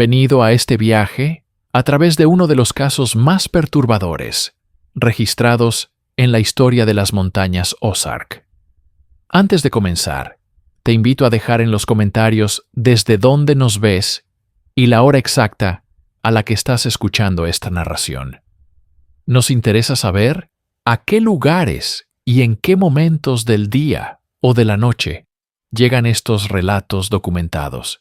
Venido a este viaje a través de uno de los casos más perturbadores registrados en la historia de las montañas Ozark. Antes de comenzar, te invito a dejar en los comentarios desde dónde nos ves y la hora exacta a la que estás escuchando esta narración. Nos interesa saber a qué lugares y en qué momentos del día o de la noche llegan estos relatos documentados.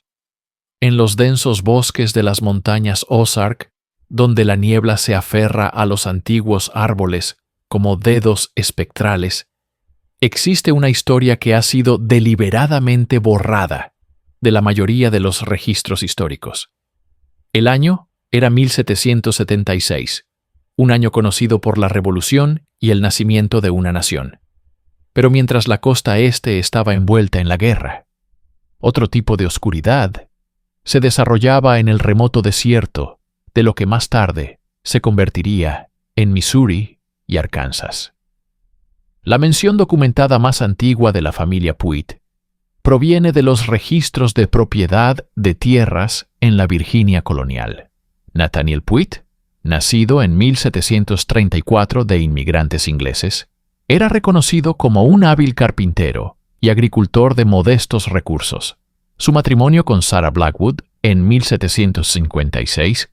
En los densos bosques de las montañas Ozark, donde la niebla se aferra a los antiguos árboles como dedos espectrales, existe una historia que ha sido deliberadamente borrada de la mayoría de los registros históricos. El año era 1776, un año conocido por la Revolución y el nacimiento de una nación. Pero mientras la costa este estaba envuelta en la guerra, otro tipo de oscuridad se desarrollaba en el remoto desierto de lo que más tarde se convertiría en Missouri y Arkansas. La mención documentada más antigua de la familia Puitt proviene de los registros de propiedad de tierras en la Virginia colonial. Nathaniel Puitt, nacido en 1734 de inmigrantes ingleses, era reconocido como un hábil carpintero y agricultor de modestos recursos. Su matrimonio con Sarah Blackwood en 1756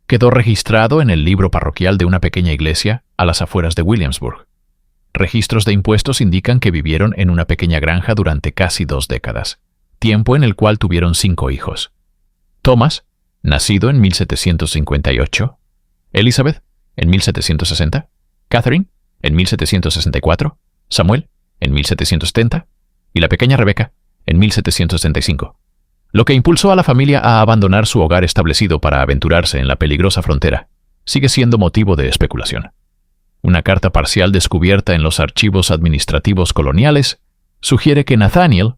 quedó registrado en el libro parroquial de una pequeña iglesia a las afueras de Williamsburg. Registros de impuestos indican que vivieron en una pequeña granja durante casi 2 décadas, tiempo en el cual tuvieron 5 hijos. Thomas, nacido en 1758, Elizabeth, en 1760, Catherine, en 1764, Samuel, en 1770, y la pequeña Rebecca, en 1765, lo que impulsó a la familia a abandonar su hogar establecido para aventurarse en la peligrosa frontera, sigue siendo motivo de especulación. Una carta parcial descubierta en los archivos administrativos coloniales sugiere que Nathaniel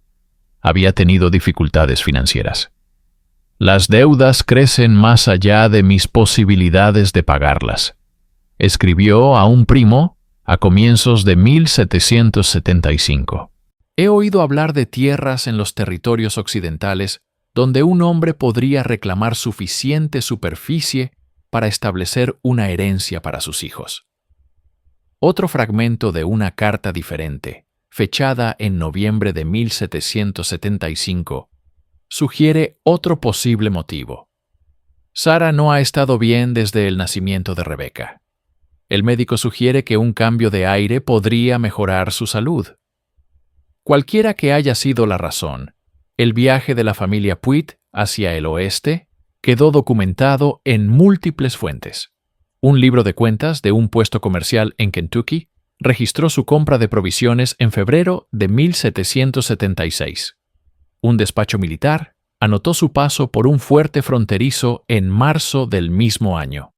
había tenido dificultades financieras. «Las deudas crecen más allá de mis posibilidades de pagarlas», escribió a un primo a comienzos de 1775. He oído hablar de tierras en los territorios occidentales donde un hombre podría reclamar suficiente superficie para establecer una herencia para sus hijos. Otro fragmento de una carta diferente, fechada en noviembre de 1775, sugiere otro posible motivo. Sarah no ha estado bien desde el nacimiento de Rebecca. El médico sugiere que un cambio de aire podría mejorar su salud. Cualquiera que haya sido la razón, el viaje de la familia Puitt hacia el oeste quedó documentado en múltiples fuentes. Un libro de cuentas de un puesto comercial en Kentucky registró su compra de provisiones en febrero de 1776. Un despacho militar anotó su paso por un fuerte fronterizo en marzo del mismo año.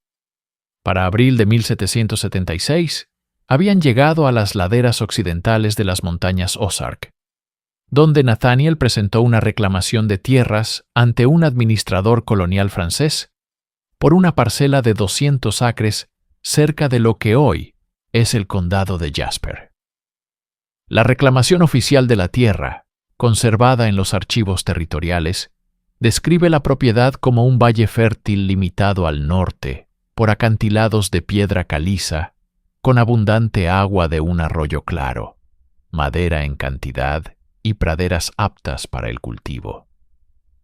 Para abril de 1776, habían llegado a las laderas occidentales de las montañas Ozark, donde Nathaniel presentó una reclamación de tierras ante un administrador colonial francés por una parcela de 200 acres cerca de lo que hoy es el condado de Jasper. La reclamación oficial de la tierra, conservada en los archivos territoriales, describe la propiedad como un valle fértil limitado al norte por acantilados de piedra caliza con abundante agua de un arroyo claro, madera en cantidad y praderas aptas para el cultivo.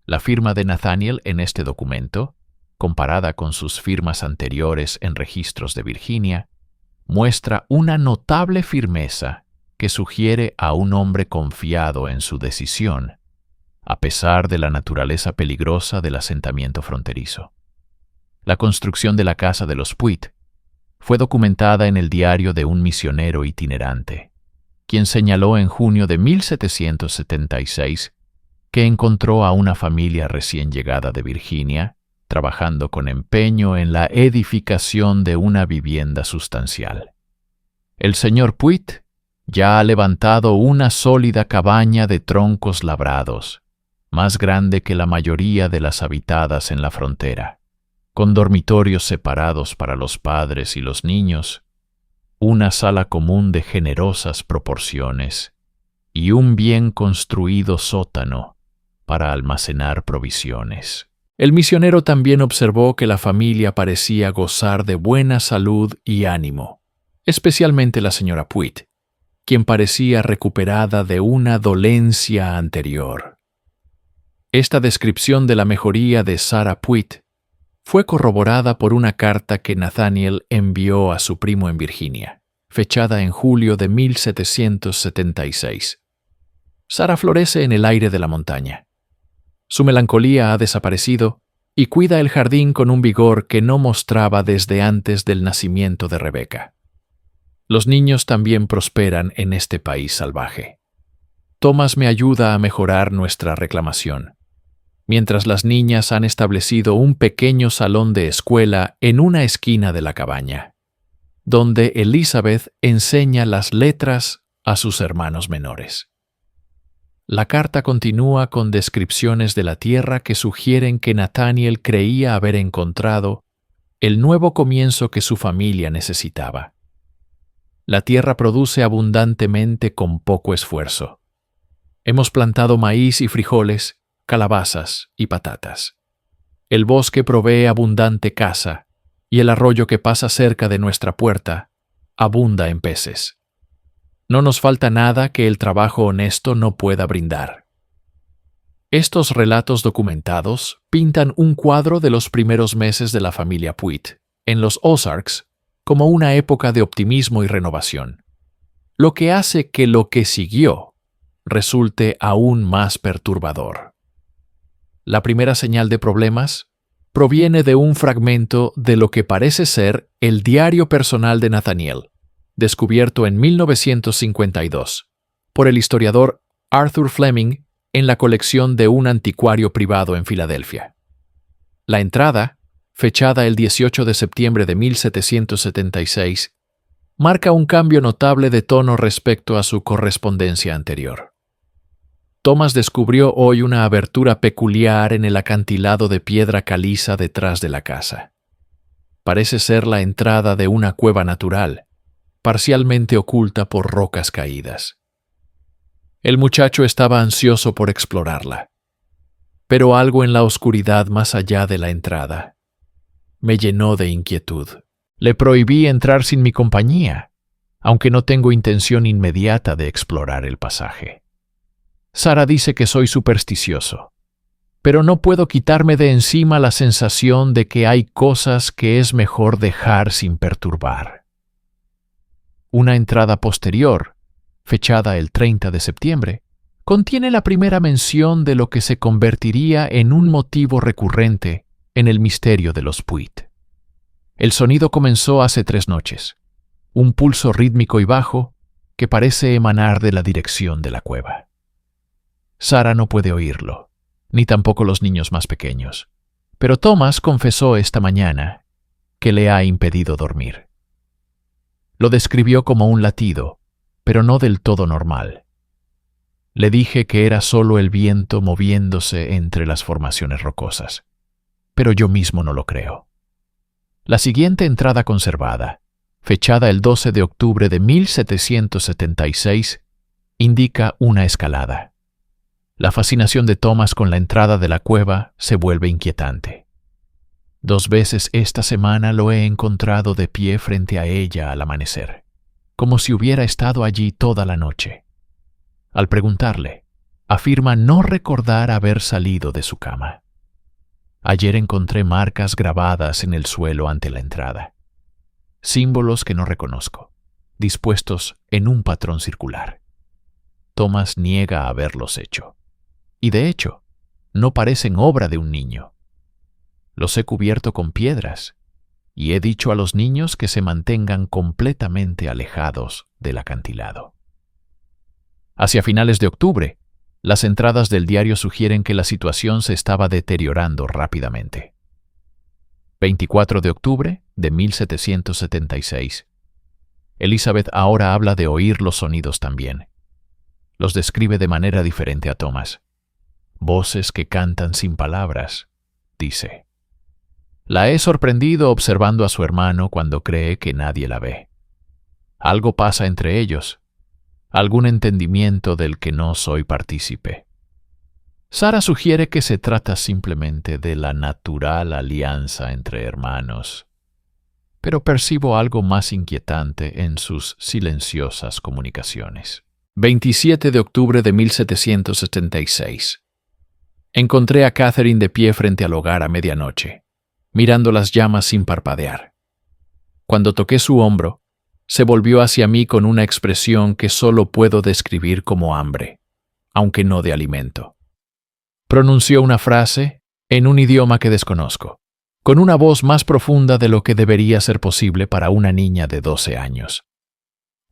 La firma de Nathaniel en este documento, comparada con sus firmas anteriores en registros de Virginia, muestra una notable firmeza que sugiere a un hombre confiado en su decisión, a pesar de la naturaleza peligrosa del asentamiento fronterizo. La construcción de la casa de los Puitt fue documentada en el diario de un misionero itinerante, quien señaló en junio de 1776 que encontró a una familia recién llegada de Virginia trabajando con empeño en la edificación de una vivienda sustancial. El señor Puitt ya ha levantado una sólida cabaña de troncos labrados, más grande que la mayoría de las habitadas en la frontera, con dormitorios separados para los padres y los niños, una sala común de generosas proporciones y un bien construido sótano para almacenar provisiones. El misionero también observó que la familia parecía gozar de buena salud y ánimo, especialmente la señora Puitt, quien parecía recuperada de una dolencia anterior. Esta descripción de la mejoría de Sarah Puitt fue corroborada por una carta que Nathaniel envió a su primo en Virginia, fechada en julio de 1776. Sarah florece en el aire de la montaña. Su melancolía ha desaparecido y cuida el jardín con un vigor que no mostraba desde antes del nacimiento de Rebeca. Los niños también prosperan en este país salvaje. Thomas me ayuda a mejorar nuestra reclamación, mientras las niñas han establecido un pequeño salón de escuela en una esquina de la cabaña, donde Elizabeth enseña las letras a sus hermanos menores. La carta continúa con descripciones de la tierra que sugieren que Nathaniel creía haber encontrado el nuevo comienzo que su familia necesitaba. La tierra produce abundantemente con poco esfuerzo. Hemos plantado maíz y frijoles, calabazas y patatas. El bosque provee abundante caza, y el arroyo que pasa cerca de nuestra puerta abunda en peces. No nos falta nada que el trabajo honesto no pueda brindar. Estos relatos documentados pintan un cuadro de los primeros meses de la familia Puitt en los Ozarks como una época de optimismo y renovación, lo que hace que lo que siguió resulte aún más perturbador. La primera señal de problemas proviene de un fragmento de lo que parece ser el diario personal de Nathaniel, descubierto en 1952 por el historiador Arthur Fleming en la colección de un anticuario privado en Filadelfia. La entrada, fechada el 18 de septiembre de 1776, marca un cambio notable de tono respecto a su correspondencia anterior. Thomas descubrió hoy una abertura peculiar en el acantilado de piedra caliza detrás de la casa. Parece ser la entrada de una cueva natural, parcialmente oculta por rocas caídas. El muchacho estaba ansioso por explorarla, pero algo en la oscuridad más allá de la entrada me llenó de inquietud. Le prohibí entrar sin mi compañía, aunque no tengo intención inmediata de explorar el pasaje. Sarah dice que soy supersticioso, pero no puedo quitarme de encima la sensación de que hay cosas que es mejor dejar sin perturbar. Una entrada posterior, fechada el 30 de septiembre, contiene la primera mención de lo que se convertiría en un motivo recurrente en el misterio de los Puitt. El sonido comenzó hace 3 noches, un pulso rítmico y bajo que parece emanar de la dirección de la cueva. Sarah no puede oírlo, ni tampoco los niños más pequeños, pero Thomas confesó esta mañana que le ha impedido dormir. Lo describió como un latido, pero no del todo normal. Le dije que era solo el viento moviéndose entre las formaciones rocosas, pero yo mismo no lo creo. La siguiente entrada conservada, fechada el 12 de octubre de 1776, indica una escalada. La fascinación de Thomas con la entrada de la cueva se vuelve inquietante. 2 veces esta semana lo he encontrado de pie frente a ella al amanecer, como si hubiera estado allí toda la noche. Al preguntarle, afirma no recordar haber salido de su cama. Ayer encontré marcas grabadas en el suelo ante la entrada, símbolos que no reconozco, dispuestos en un patrón circular. Thomas niega haberlos hecho, y de hecho, no parecen obra de un niño. Los he cubierto con piedras y he dicho a los niños que se mantengan completamente alejados del acantilado. Hacia finales de octubre, las entradas del diario sugieren que la situación se estaba deteriorando rápidamente. 24 de octubre de 1776. Elizabeth ahora habla de oír los sonidos también. Los describe de manera diferente a Thomas. Voces que cantan sin palabras, dice. La he sorprendido observando a su hermano cuando cree que nadie la ve. Algo pasa entre ellos, algún entendimiento del que no soy partícipe. Sara sugiere que se trata simplemente de la natural alianza entre hermanos, pero percibo algo más inquietante en sus silenciosas comunicaciones. 27 de octubre de 1776. Encontré a Catherine de pie frente al hogar a medianoche, mirando las llamas sin parpadear. Cuando toqué su hombro, se volvió hacia mí con una expresión que solo puedo describir como hambre, aunque no de alimento. Pronunció una frase en un idioma que desconozco, con una voz más profunda de lo que debería ser posible para una niña de 12 años.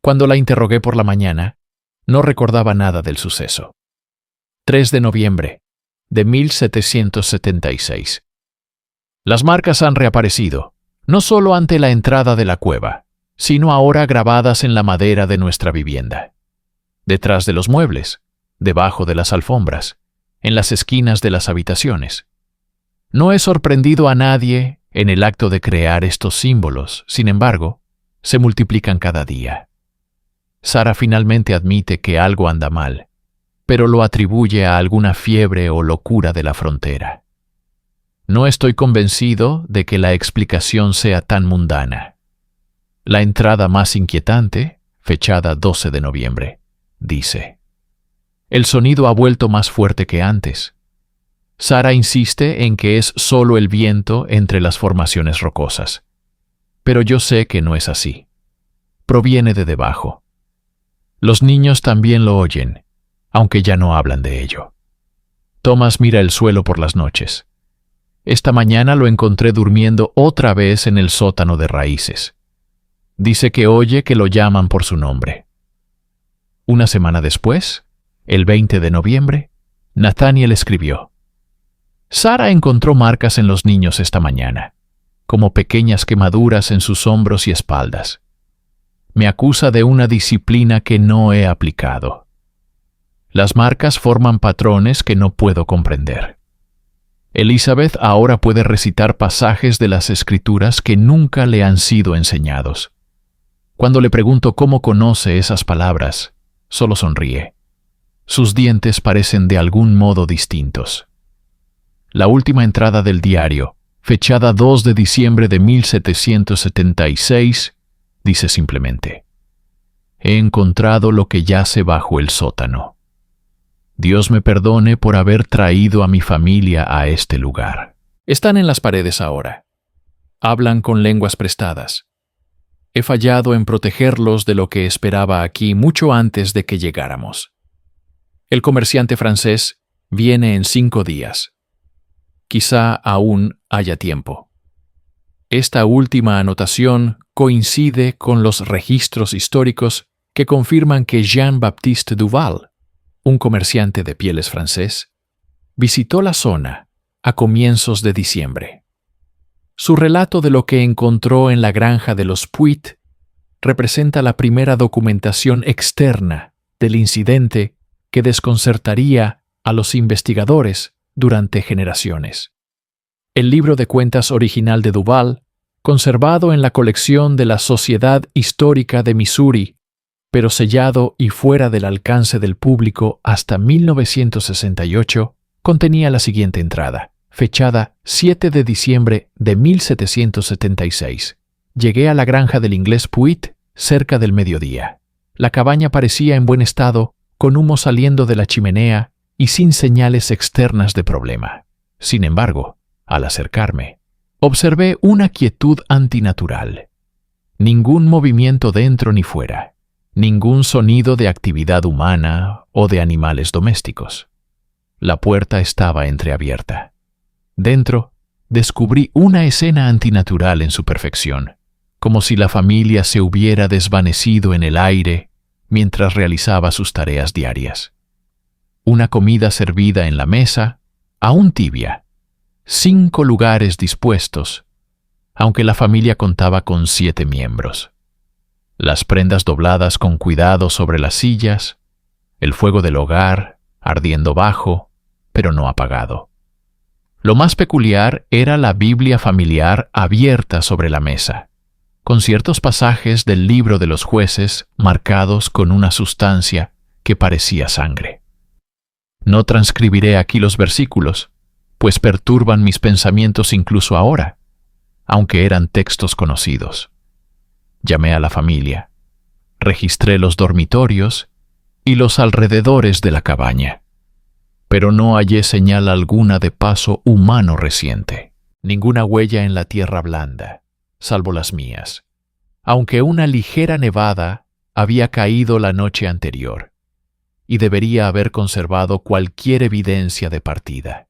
Cuando la interrogué por la mañana, no recordaba nada del suceso. 3 de noviembre de 1776. Las marcas han reaparecido, no solo ante la entrada de la cueva, sino ahora grabadas en la madera de nuestra vivienda. Detrás de los muebles, debajo de las alfombras, en las esquinas de las habitaciones. No he sorprendido a nadie en el acto de crear estos símbolos, sin embargo, se multiplican cada día. Sara finalmente admite que algo anda mal, pero lo atribuye a alguna fiebre o locura de la frontera. No estoy convencido de que la explicación sea tan mundana. La entrada más inquietante, fechada 12 de noviembre, dice: el sonido ha vuelto más fuerte que antes. Sara insiste en que es solo el viento entre las formaciones rocosas. Pero yo sé que no es así. Proviene de debajo. Los niños también lo oyen, aunque ya no hablan de ello. Thomas mira el suelo por las noches. Esta mañana lo encontré durmiendo otra vez en el sótano de raíces. Dice que oye que lo llaman por su nombre. Una semana después, el 20 de noviembre, Nathaniel escribió: Sara encontró marcas en los niños esta mañana, como pequeñas quemaduras en sus hombros y espaldas. Me acusa de una disciplina que no he aplicado. Las marcas forman patrones que no puedo comprender. Elizabeth ahora puede recitar pasajes de las Escrituras que nunca le han sido enseñados. Cuando le pregunto cómo conoce esas palabras, solo sonríe. Sus dientes parecen de algún modo distintos. La última entrada del diario, fechada 2 de diciembre de 1776, dice simplemente: he encontrado lo que yace bajo el sótano. Dios me perdone por haber traído a mi familia a este lugar. Están en las paredes ahora. Hablan con lenguas prestadas. He fallado en protegerlos de lo que esperaba aquí mucho antes de que llegáramos. El comerciante francés viene en 5 días. Quizá aún haya tiempo. Esta última anotación coincide con los registros históricos que confirman que Jean-Baptiste Duval, un comerciante de pieles francés, visitó la zona a comienzos de diciembre. Su relato de lo que encontró en la granja de los Puit representa la primera documentación externa del incidente que desconcertaría a los investigadores durante generaciones. El libro de cuentas original de Duval, conservado en la colección de la Sociedad Histórica de Missouri, pero sellado y fuera del alcance del público hasta 1968, contenía la siguiente entrada, fechada 7 de diciembre de 1776. Llegué a la granja del inglés Puit cerca del mediodía. La cabaña parecía en buen estado, con humo saliendo de la chimenea y sin señales externas de problema. Sin embargo, al acercarme, observé una quietud antinatural. Ningún movimiento dentro ni fuera, ningún sonido de actividad humana o de animales domésticos. La puerta estaba entreabierta. Dentro, descubrí una escena antinatural en su perfección, como si la familia se hubiera desvanecido en el aire mientras realizaba sus tareas diarias. Una comida servida en la mesa, aún tibia, 5 lugares dispuestos, aunque la familia contaba con 7 miembros. Las prendas dobladas con cuidado sobre las sillas, el fuego del hogar ardiendo bajo, pero no apagado. Lo más peculiar era la Biblia familiar abierta sobre la mesa, con ciertos pasajes del libro de los jueces marcados con una sustancia que parecía sangre. No transcribiré aquí los versículos, pues perturban mis pensamientos incluso ahora, aunque eran textos conocidos. Llamé a la familia, registré los dormitorios y los alrededores de la cabaña, pero no hallé señal alguna de paso humano reciente, ninguna huella en la tierra blanda, salvo las mías, aunque una ligera nevada había caído la noche anterior, y debería haber conservado cualquier evidencia de partida.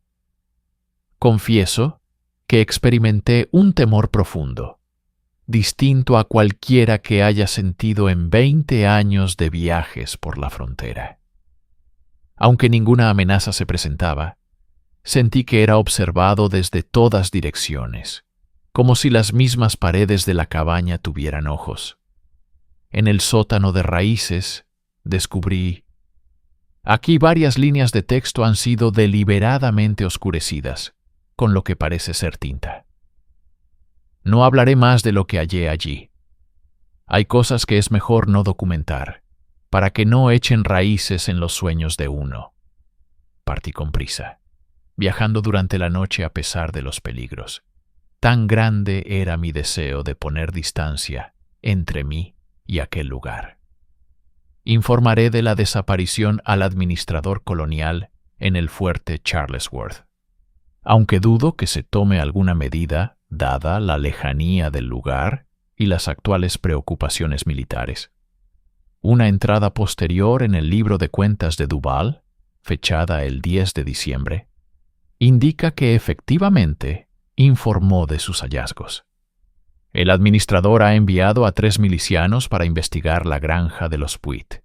Confieso que experimenté un temor profundo, distinto a cualquiera que haya sentido en 20 años de viajes por la frontera. Aunque ninguna amenaza se presentaba, sentí que era observado desde todas direcciones, como si las mismas paredes de la cabaña tuvieran ojos. En el sótano de raíces descubrí: aquí varias líneas de texto han sido deliberadamente oscurecidas, con lo que parece ser tinta. No hablaré más de lo que hallé allí. Hay cosas que es mejor no documentar, para que no echen raíces en los sueños de uno. Partí con prisa, viajando durante la noche a pesar de los peligros. Tan grande era mi deseo de poner distancia entre mí y aquel lugar. Informaré de la desaparición al administrador colonial en el fuerte Charlesworth, aunque dudo que se tome alguna medida dada la lejanía del lugar y las actuales preocupaciones militares. Una entrada posterior en el libro de cuentas de Duval, fechada el 10 de diciembre, indica que efectivamente informó de sus hallazgos. El administrador ha enviado a 3 milicianos para investigar la granja de los Puit.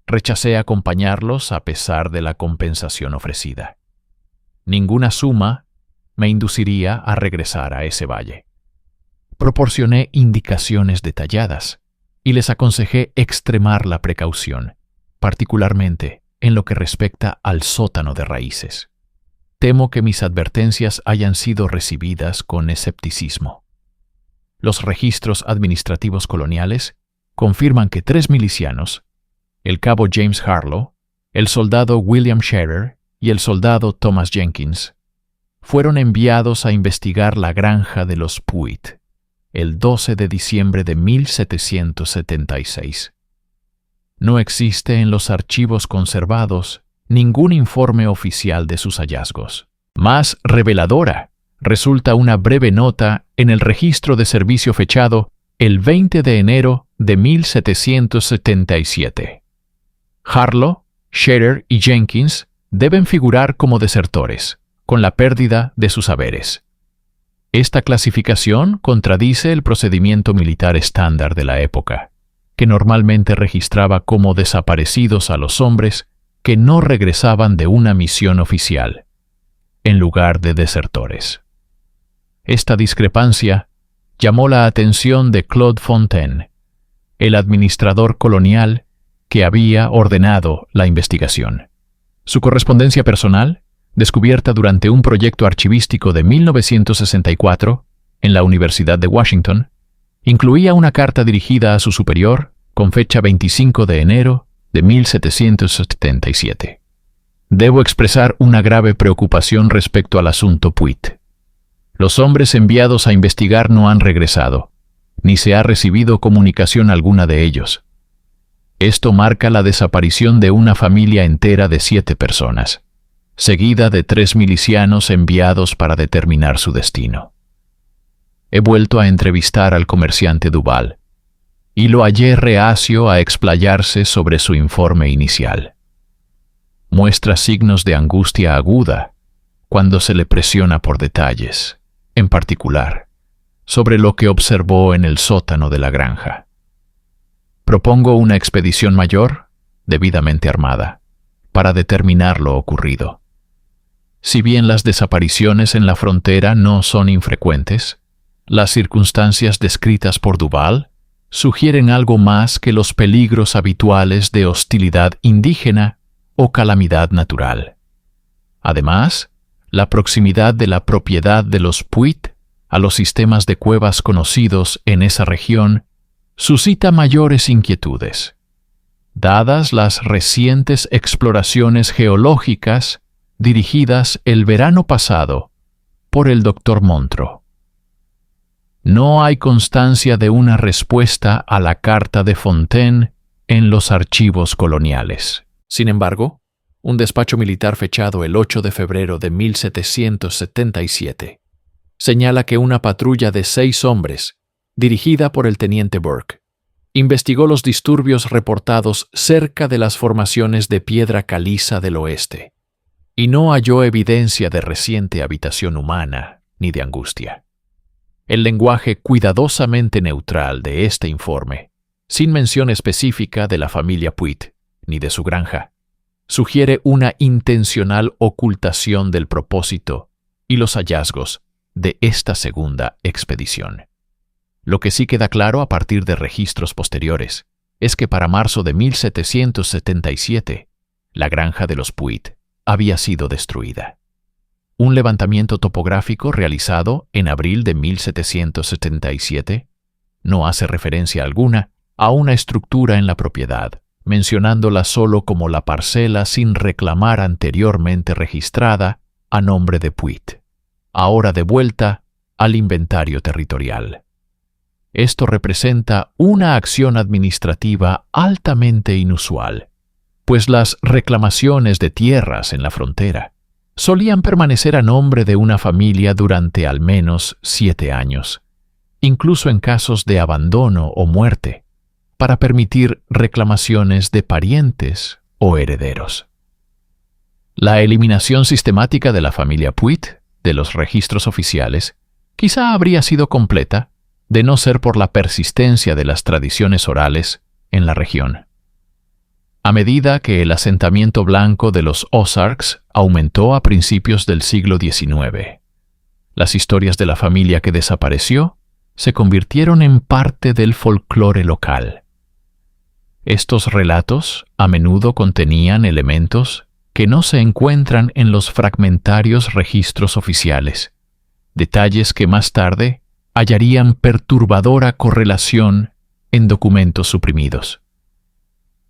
Rechacé acompañarlos a pesar de la compensación ofrecida. Ninguna suma me induciría a regresar a ese valle. Proporcioné indicaciones detalladas y les aconsejé extremar la precaución, particularmente en lo que respecta al sótano de raíces. Temo que mis advertencias hayan sido recibidas con escepticismo. Los registros administrativos coloniales confirman que 3 milicianos, el cabo James Harlow, el soldado William Scherer y el soldado Thomas Jenkins, fueron enviados a investigar la granja de los Puit el 12 de diciembre de 1776. No existe en los archivos conservados ningún informe oficial de sus hallazgos. Más reveladora resulta una breve nota en el registro de servicio fechado el 20 de enero de 1777. Harlow, Scherer y Jenkins deben figurar como desertores, con la pérdida de sus haberes. Esta clasificación contradice el procedimiento militar estándar de la época, que normalmente registraba como desaparecidos a los hombres que no regresaban de una misión oficial, en lugar de desertores. Esta discrepancia llamó la atención de Claude Fontaine, el administrador colonial que había ordenado la investigación. Su correspondencia personal, descubierta durante un proyecto archivístico de 1964 en la Universidad de Washington, incluía una carta dirigida a su superior con fecha 25 de enero de 1777. Debo expresar una grave preocupación respecto al asunto Puit. Los hombres enviados a investigar no han regresado, ni se ha recibido comunicación alguna de ellos. Esto marca la desaparición de una familia entera de 7 personas, seguida de 3 milicianos enviados para determinar su destino. He vuelto a entrevistar al comerciante Duval, y lo hallé reacio a explayarse sobre su informe inicial. Muestra signos de angustia aguda cuando se le presiona por detalles, en particular, sobre lo que observó en el sótano de la granja. Propongo una expedición mayor, debidamente armada, para determinar lo ocurrido. Si bien las desapariciones en la frontera no son infrecuentes, las circunstancias descritas por Duval sugieren algo más que los peligros habituales de hostilidad indígena o calamidad natural. Además, la proximidad de la propiedad de los Puit a los sistemas de cuevas conocidos en esa región suscita mayores inquietudes. dadas las recientes exploraciones geológicas dirigidas el verano pasado por el Dr. Montro. No hay constancia de una respuesta a la carta de Fontaine en los archivos coloniales. Sin embargo, un despacho militar fechado el 8 de febrero de 1777 señala que una patrulla de 6 hombres, dirigida por el teniente Burke, investigó los disturbios reportados cerca de las formaciones de piedra caliza del oeste, y no halló evidencia de reciente habitación humana ni de angustia. El lenguaje cuidadosamente neutral de este informe, sin mención específica de la familia Puit ni de su granja, sugiere una intencional ocultación del propósito y los hallazgos de esta segunda expedición. Lo que sí queda claro a partir de registros posteriores es que para marzo de 1777, la granja de los Puit había sido destruida. Un levantamiento topográfico realizado en abril de 1777 no hace referencia alguna a una estructura en la propiedad, mencionándola solo como la parcela sin reclamar anteriormente registrada a nombre de Puit, ahora de vuelta al inventario territorial. Esto representa una acción administrativa altamente inusual, pues las reclamaciones de tierras en la frontera solían permanecer a nombre de una familia durante al menos 7 años, incluso en casos de abandono o muerte, para permitir reclamaciones de parientes o herederos. La eliminación sistemática de la familia Puit de los registros oficiales quizá habría sido completa de no ser por la persistencia de las tradiciones orales en la región. A medida que el asentamiento blanco de los Ozarks aumentó a principios del siglo XIX, las historias de la familia que desapareció se convirtieron en parte del folclore local. Estos relatos a menudo contenían elementos que no se encuentran en los fragmentarios registros oficiales, detalles que más tarde hallarían perturbadora correlación en documentos suprimidos.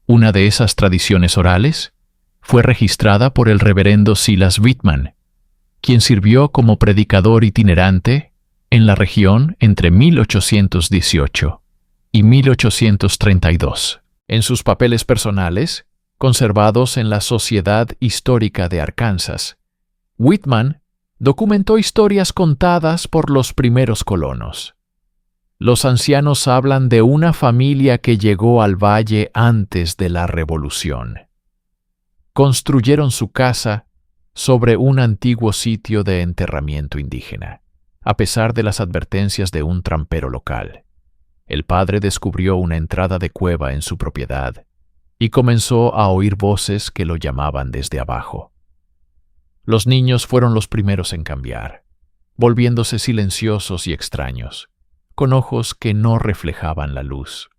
Una de esas tradiciones orales fue registrada por el reverendo Silas Whitman, quien sirvió como predicador itinerante en la región entre 1818 y 1832. En sus papeles personales, conservados en la Sociedad Histórica de Arkansas, Whitman documentó historias contadas por los primeros colonos. Los ancianos hablan de una familia que llegó al valle antes de la Revolución. Construyeron su casa sobre un antiguo sitio de enterramiento indígena, a pesar de las advertencias de un trampero local. El padre descubrió una entrada de cueva en su propiedad y comenzó a oír voces que lo llamaban desde abajo. Los niños fueron los primeros en cambiar, volviéndose silenciosos y extraños, con ojos que no reflejaban la luz.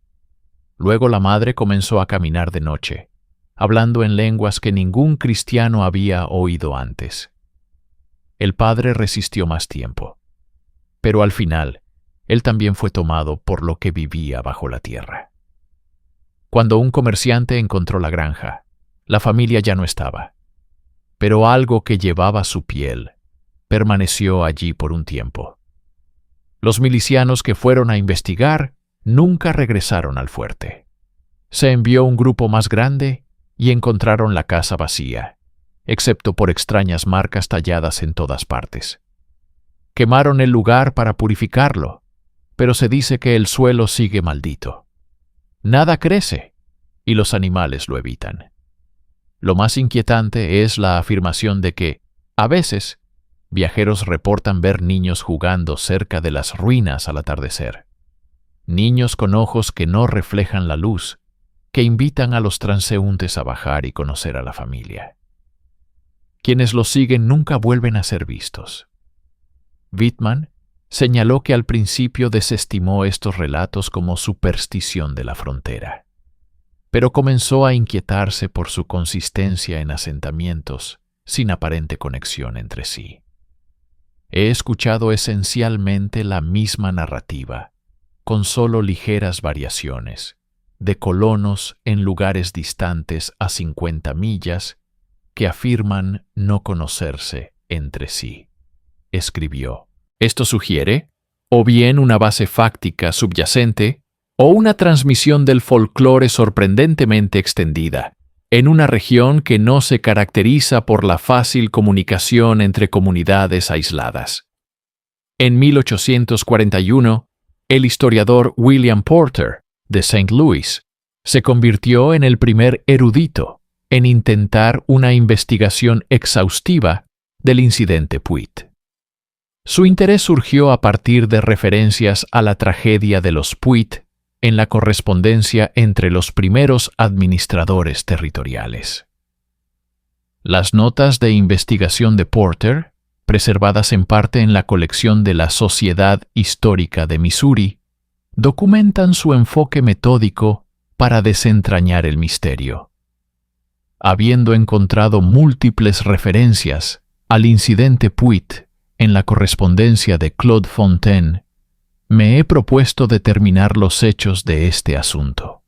Luego la madre comenzó a caminar de noche, hablando en lenguas que ningún cristiano había oído antes. El padre resistió más tiempo, pero al final, él también fue tomado por lo que vivía bajo la tierra. Cuando un comerciante encontró la granja, la familia ya no estaba, pero algo que llevaba su piel permaneció allí por un tiempo. Los milicianos que fueron a investigar nunca regresaron al fuerte. Se envió un grupo más grande y encontraron la casa vacía, excepto por extrañas marcas talladas en todas partes. Quemaron el lugar para purificarlo, pero se dice que el suelo sigue maldito. Nada crece y los animales lo evitan. Lo más inquietante es la afirmación de que, a veces, viajeros reportan ver niños jugando cerca de las ruinas al atardecer. Niños con ojos que no reflejan la luz, que invitan a los transeúntes a bajar y conocer a la familia. Quienes los siguen nunca vuelven a ser vistos. Whitman señaló que al principio desestimó estos relatos como superstición de la frontera, pero comenzó a inquietarse por su consistencia en asentamientos sin aparente conexión entre sí. He escuchado esencialmente la misma narrativa, con solo ligeras variaciones, de colonos en lugares distantes a 50 millas que afirman no conocerse entre sí, escribió. Esto sugiere o bien una base fáctica subyacente o una transmisión del folclore sorprendentemente extendida, en una región que no se caracteriza por la fácil comunicación entre comunidades aisladas. En 1841, el historiador William Porter, de St. Louis, se convirtió en el primer erudito en intentar una investigación exhaustiva del incidente Puit. Su interés surgió a partir de referencias a la tragedia de los Puit en la correspondencia entre los primeros administradores territoriales. Las notas de investigación de Porter, preservadas en parte en la colección de la Sociedad Histórica de Missouri, documentan su enfoque metódico para desentrañar el misterio. Habiendo encontrado múltiples referencias al incidente Puit en la correspondencia de Claude Fontaine, me he propuesto determinar los hechos de este asunto.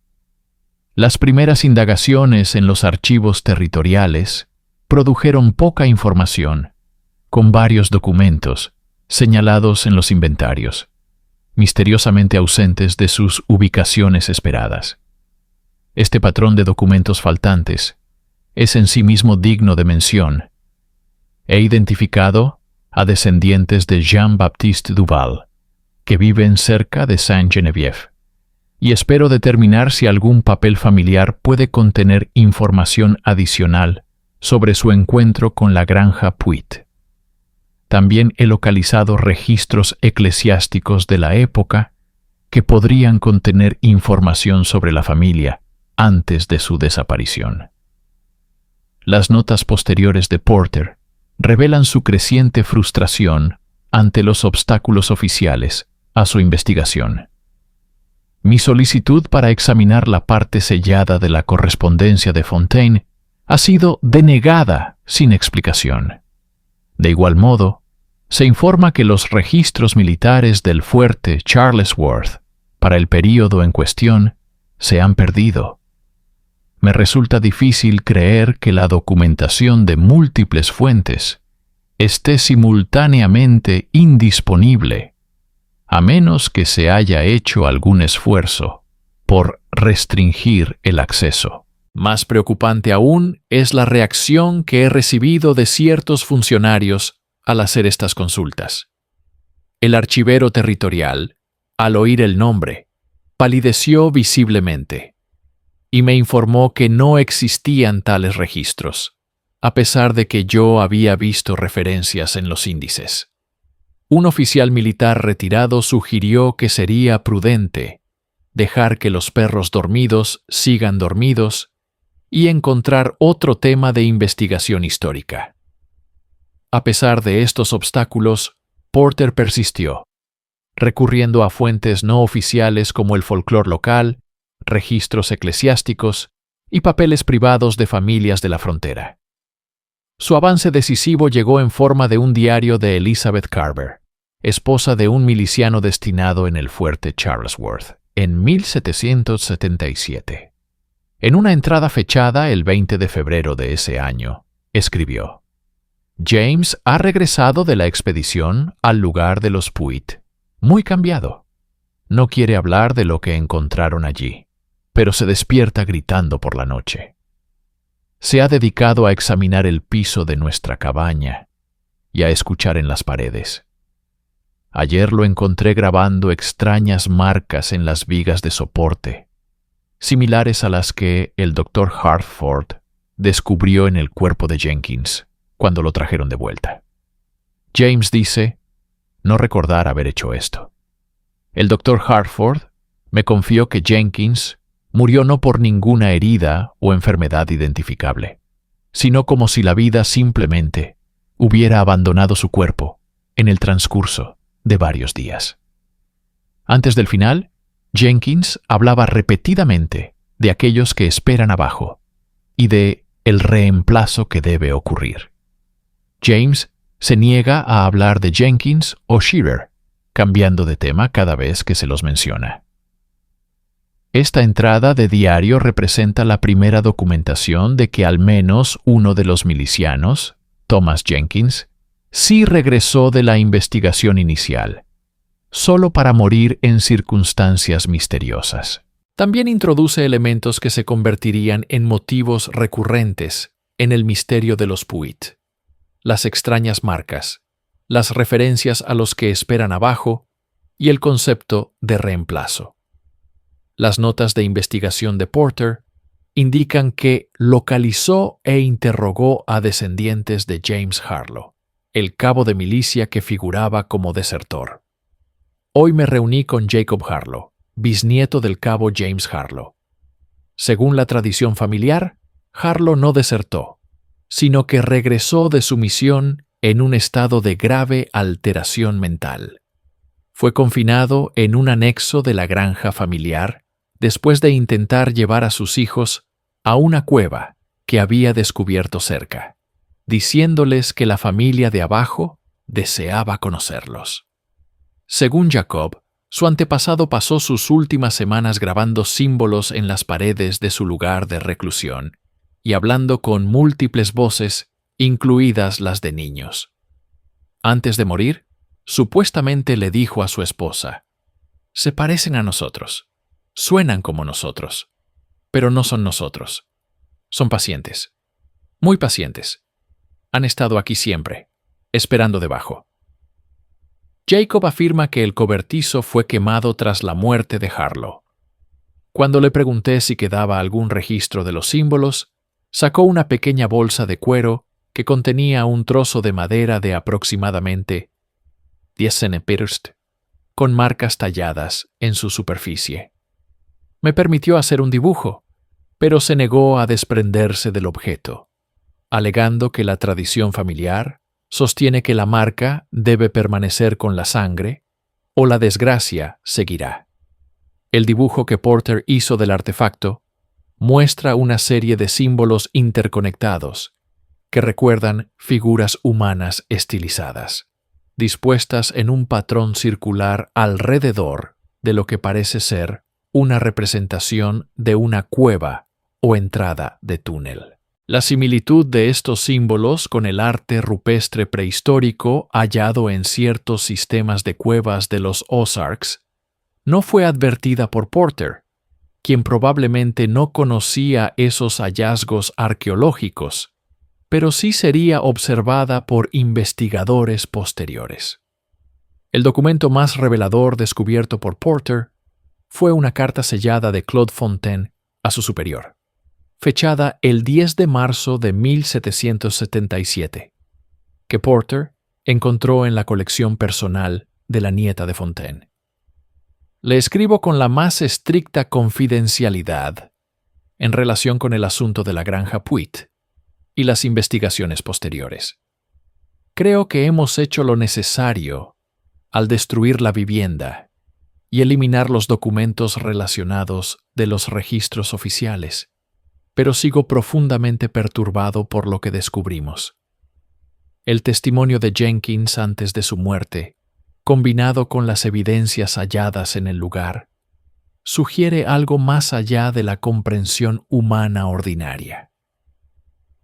Las primeras indagaciones en los archivos territoriales produjeron poca información, con varios documentos señalados en los inventarios, misteriosamente ausentes de sus ubicaciones esperadas. Este patrón de documentos faltantes es en sí mismo digno de mención. He identificado a descendientes de Jean-Baptiste Duval, que viven cerca de Saint-Geneviève, y espero determinar si algún papel familiar puede contener información adicional sobre su encuentro con la granja Puit. También he localizado registros eclesiásticos de la época que podrían contener información sobre la familia antes de su desaparición. Las notas posteriores de Porter revelan su creciente frustración ante los obstáculos oficiales a su investigación. Mi solicitud para examinar la parte sellada de la correspondencia de Fontaine ha sido denegada sin explicación. De igual modo, se informa que los registros militares del fuerte Charlesworth para el período en cuestión se han perdido. Me resulta difícil creer que la documentación de múltiples fuentes esté simultáneamente indisponible, a menos que se haya hecho algún esfuerzo por restringir el acceso. Más preocupante aún es la reacción que he recibido de ciertos funcionarios al hacer estas consultas. El archivero territorial, al oír el nombre, palideció visiblemente y me informó que no existían tales registros, a pesar de que yo había visto referencias en los índices. Un oficial militar retirado sugirió que sería prudente dejar que los perros dormidos sigan dormidos y encontrar otro tema de investigación histórica. A pesar de estos obstáculos, Porter persistió, recurriendo a fuentes no oficiales como el folclore local, registros eclesiásticos y papeles privados de familias de la frontera. Su avance decisivo llegó en forma de un diario de Elizabeth Carver, esposa de un miliciano destinado en el fuerte Charlesworth, en 1777. En una entrada fechada el 20 de febrero de ese año, escribió: James ha regresado de la expedición al lugar de los Puit, muy cambiado. No quiere hablar de lo que encontraron allí, pero se despierta gritando por la noche. Se ha dedicado a examinar el piso de nuestra cabaña y a escuchar en las paredes. Ayer lo encontré grabando extrañas marcas en las vigas de soporte, similares a las que el Dr. Hartford descubrió en el cuerpo de Jenkins cuando lo trajeron de vuelta. James dice no recordar haber hecho esto. El Dr. Hartford me confió que Jenkins murió no por ninguna herida o enfermedad identificable, sino como si la vida simplemente hubiera abandonado su cuerpo en el transcurso de varios días. Antes del final, Jenkins hablaba repetidamente de aquellos que esperan abajo y de el reemplazo que debe ocurrir. James se niega a hablar de Jenkins o Shearer, cambiando de tema cada vez que se los menciona. Esta entrada de diario representa la primera documentación de que al menos uno de los milicianos, Thomas Jenkins, sí regresó de la investigación inicial, solo para morir en circunstancias misteriosas. También introduce elementos que se convertirían en motivos recurrentes en el misterio de los Puit: las extrañas marcas, las referencias a los que esperan abajo y el concepto de reemplazo. Las notas de investigación de Porter indican que localizó e interrogó a descendientes de James Harlow, el cabo de milicia que figuraba como desertor. Hoy me reuní con Jacob Harlow, bisnieto del cabo James Harlow. Según la tradición familiar, Harlow no desertó, sino que regresó de su misión en un estado de grave alteración mental. Fue confinado en un anexo de la granja familiar después de intentar llevar a sus hijos a una cueva que había descubierto cerca, diciéndoles que la familia de abajo deseaba conocerlos. Según Jacob, su antepasado pasó sus últimas semanas grabando símbolos en las paredes de su lugar de reclusión y hablando con múltiples voces, incluidas las de niños. Antes de morir, supuestamente le dijo a su esposa: «Se parecen a nosotros, suenan como nosotros, pero no son nosotros. Son pacientes, muy pacientes. Han estado aquí siempre, esperando debajo». Jacob afirma que el cobertizo fue quemado tras la muerte de Harlow. Cuando le pregunté si quedaba algún registro de los símbolos, sacó una pequeña bolsa de cuero que contenía un trozo de madera de aproximadamente 10 centímetros, con marcas talladas en su superficie. Me permitió hacer un dibujo, pero se negó a desprenderse del objeto, alegando que la tradición familiar sostiene que la marca debe permanecer con la sangre o la desgracia seguirá. El dibujo que Porter hizo del artefacto muestra una serie de símbolos interconectados que recuerdan figuras humanas estilizadas, dispuestas en un patrón circular alrededor de lo que parece ser una representación de una cueva o entrada de túnel. La similitud de estos símbolos con el arte rupestre prehistórico hallado en ciertos sistemas de cuevas de los Ozarks no fue advertida por Porter, quien probablemente no conocía esos hallazgos arqueológicos, pero sí sería observada por investigadores posteriores. El documento más revelador descubierto por Porter fue una carta sellada de Claude Fontaine a su superior, fechada el 10 de marzo de 1777, que Porter encontró en la colección personal de la nieta de Fontaine. Le escribo con la más estricta confidencialidad en relación con el asunto de la granja Puit y las investigaciones posteriores. Creo que hemos hecho lo necesario al destruir la vivienda y eliminar los documentos relacionados de los registros oficiales, pero sigo profundamente perturbado por lo que descubrimos. El testimonio de Jenkins antes de su muerte, combinado con las evidencias halladas en el lugar, sugiere algo más allá de la comprensión humana ordinaria.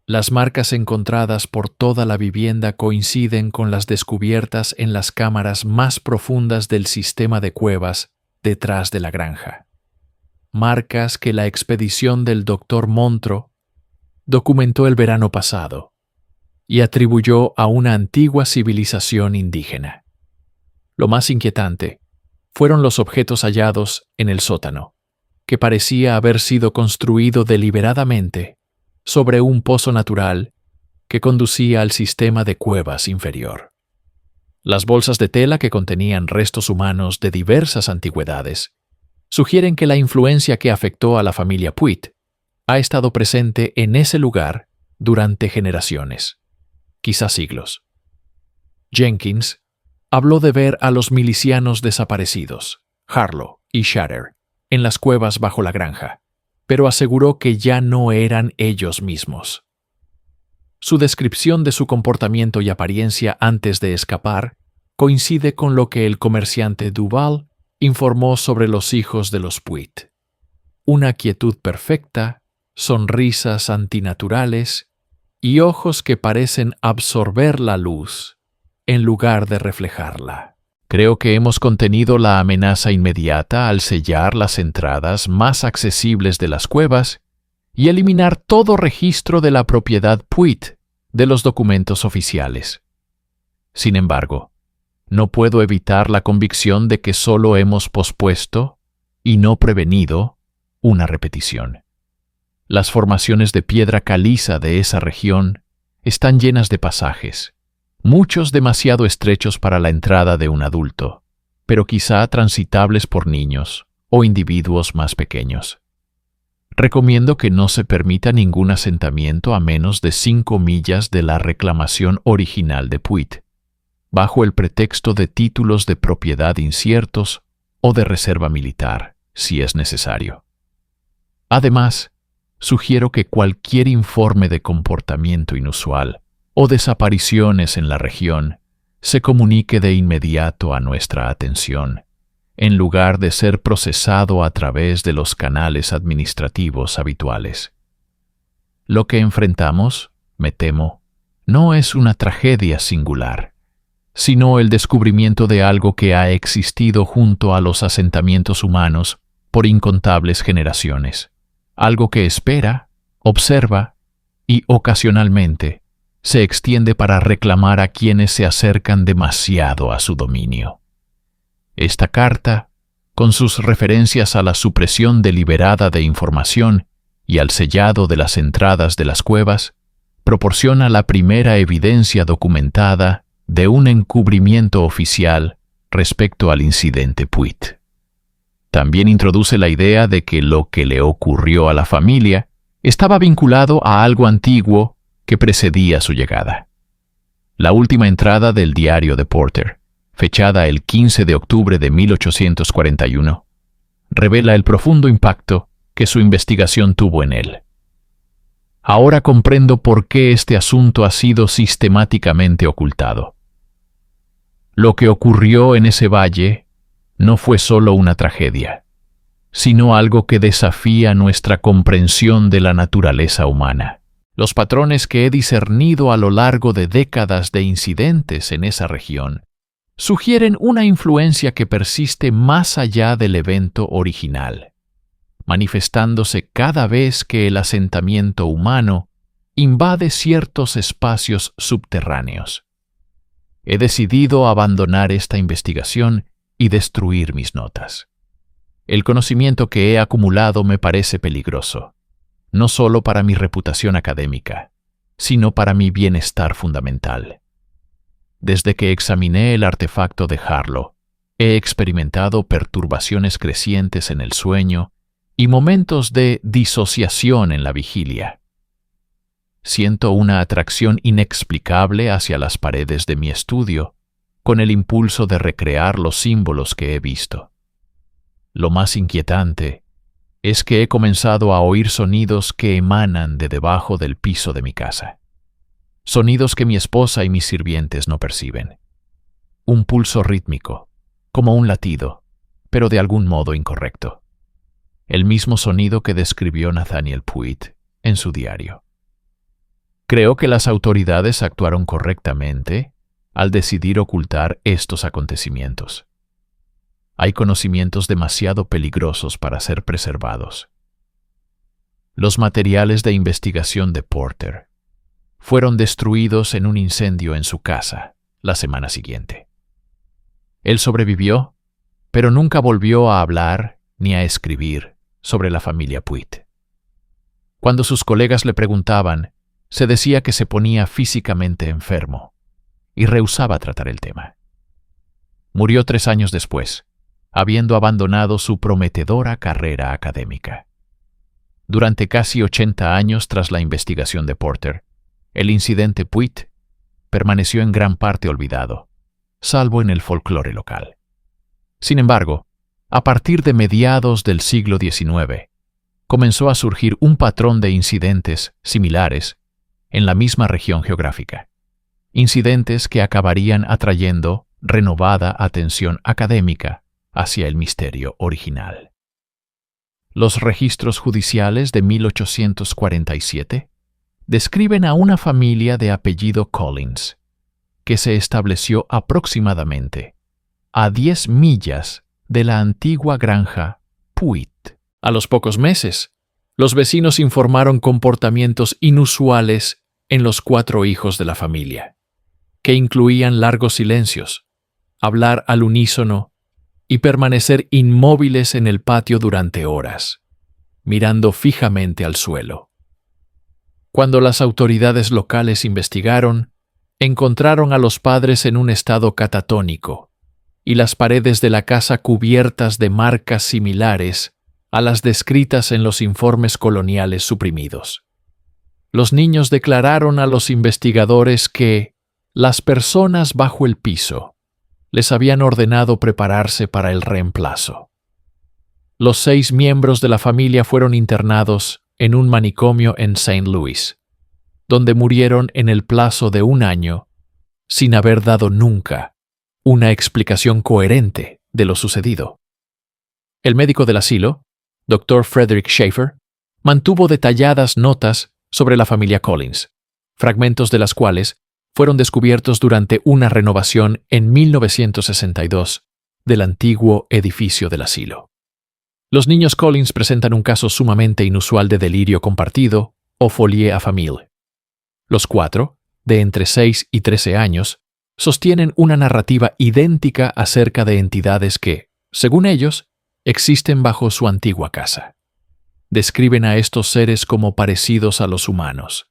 Las marcas encontradas por toda la vivienda coinciden con las descubiertas en las cámaras más profundas del sistema de cuevas detrás de la granja. Marcas que la expedición del Dr. Montreux documentó el verano pasado y atribuyó a una antigua civilización indígena. Lo más inquietante fueron los objetos hallados en el sótano, que parecía haber sido construido deliberadamente sobre un pozo natural que conducía al sistema de cuevas inferior. Las bolsas de tela que contenían restos humanos de diversas antigüedades sugieren que la influencia que afectó a la familia Puit ha estado presente en ese lugar durante generaciones, quizás siglos. Jenkins habló de ver a los milicianos desaparecidos, Harlow y Shatter, en las cuevas bajo la granja, pero aseguró que ya no eran ellos mismos. Su descripción de su comportamiento y apariencia antes de escapar coincide con lo que el comerciante Duval informó sobre los hijos de los Puit. una quietud perfecta, sonrisas antinaturales y ojos que parecen absorber la luz en lugar de reflejarla. Creo que hemos contenido la amenaza inmediata al sellar las entradas más accesibles de las cuevas y eliminar todo registro de la propiedad Puig de los documentos oficiales. Sin embargo, no puedo evitar la convicción de que solo hemos pospuesto y no prevenido una repetición. Las formaciones de piedra caliza de esa región están llenas de pasajes, muchos demasiado estrechos para la entrada de un adulto, pero quizá transitables por niños o individuos más pequeños. Recomiendo que no se permita ningún asentamiento a menos de 5 millas de la reclamación original de Puig, bajo el pretexto de títulos de propiedad inciertos o de reserva militar, si es necesario. Además, sugiero que cualquier informe de comportamiento inusual o desapariciones en la región se comunique de inmediato a nuestra atención, en lugar de ser procesado a través de los canales administrativos habituales. Lo que enfrentamos, me temo, no es una tragedia singular, sino el descubrimiento de algo que ha existido junto a los asentamientos humanos por incontables generaciones, algo que espera, observa y, ocasionalmente, se extiende para reclamar a quienes se acercan demasiado a su dominio. Esta carta, con sus referencias a la supresión deliberada de información y al sellado de las entradas de las cuevas, proporciona la primera evidencia documentada de un encubrimiento oficial respecto al incidente Puig. También introduce la idea de que lo que le ocurrió a la familia estaba vinculado a algo antiguo que precedía su llegada. La última entrada del diario de Porter, fechada el 15 de octubre de 1841, revela el profundo impacto que su investigación tuvo en él. Ahora comprendo por qué este asunto ha sido sistemáticamente ocultado. Lo que ocurrió en ese valle no fue solo una tragedia, sino algo que desafía nuestra comprensión de la naturaleza humana. Los patrones que he discernido a lo largo de décadas de incidentes en esa región sugieren una influencia que persiste más allá del evento original, manifestándose cada vez que el asentamiento humano invade ciertos espacios subterráneos. He decidido abandonar esta investigación y destruir mis notas. El conocimiento que he acumulado me parece peligroso, no solo para mi reputación académica, sino para mi bienestar fundamental. Desde que examiné el artefacto de Harlow, he experimentado perturbaciones crecientes en el sueño y momentos de disociación en la vigilia. Siento una atracción inexplicable hacia las paredes de mi estudio, con el impulso de recrear los símbolos que he visto. Lo más inquietante es que he comenzado a oír sonidos que emanan de debajo del piso de mi casa. Sonidos que mi esposa y mis sirvientes no perciben. Un pulso rítmico, como un latido, pero de algún modo incorrecto. El mismo sonido que describió Nathaniel Puig en su diario. Creo que las autoridades actuaron correctamente al decidir ocultar estos acontecimientos. Hay conocimientos demasiado peligrosos para ser preservados. Los materiales de investigación de Porter fueron destruidos en un incendio en su casa la semana siguiente. Él sobrevivió, pero nunca volvió a hablar ni a escribir sobre la familia Puig. Cuando sus colegas le preguntaban, se decía que se ponía físicamente enfermo y rehusaba tratar el tema. Murió 3 años después, habiendo abandonado su prometedora carrera académica. Durante casi 80 años tras la investigación de Porter, el incidente Puig permaneció en gran parte olvidado, salvo en el folclore local. Sin embargo, a partir de mediados del siglo XIX, comenzó a surgir un patrón de incidentes similares en la misma región geográfica. Incidentes que acabarían atrayendo renovada atención académica hacia el misterio original. Los registros judiciales de 1847 describen a una familia de apellido Collins, que se estableció aproximadamente a 10 millas de la antigua granja Puit. A los pocos meses, los vecinos informaron comportamientos inusuales en los 4 hijos de la familia, que incluían largos silencios, hablar al unísono y permanecer inmóviles en el patio durante horas, mirando fijamente al suelo. Cuando las autoridades locales investigaron, encontraron a los padres en un estado catatónico y las paredes de la casa cubiertas de marcas similares a las descritas en los informes coloniales suprimidos. Los niños declararon a los investigadores que las personas bajo el piso les habían ordenado prepararse para el reemplazo. Los 6 miembros de la familia fueron internados en un manicomio en St. Louis, donde murieron en el plazo de 1 año, sin haber dado nunca una explicación coherente de lo sucedido. El médico del asilo, Dr. Frederick Schaefer, mantuvo detalladas notas sobre la familia Collins, fragmentos de las cuales fueron descubiertos durante una renovación en 1962 del antiguo edificio del asilo. Los niños Collins presentan un caso sumamente inusual de delirio compartido o folie à famille. Los 4, de entre 6 y 13 años, sostienen una narrativa idéntica acerca de entidades que, según ellos, existen bajo su antigua casa. Describen a estos seres como parecidos a los humanos,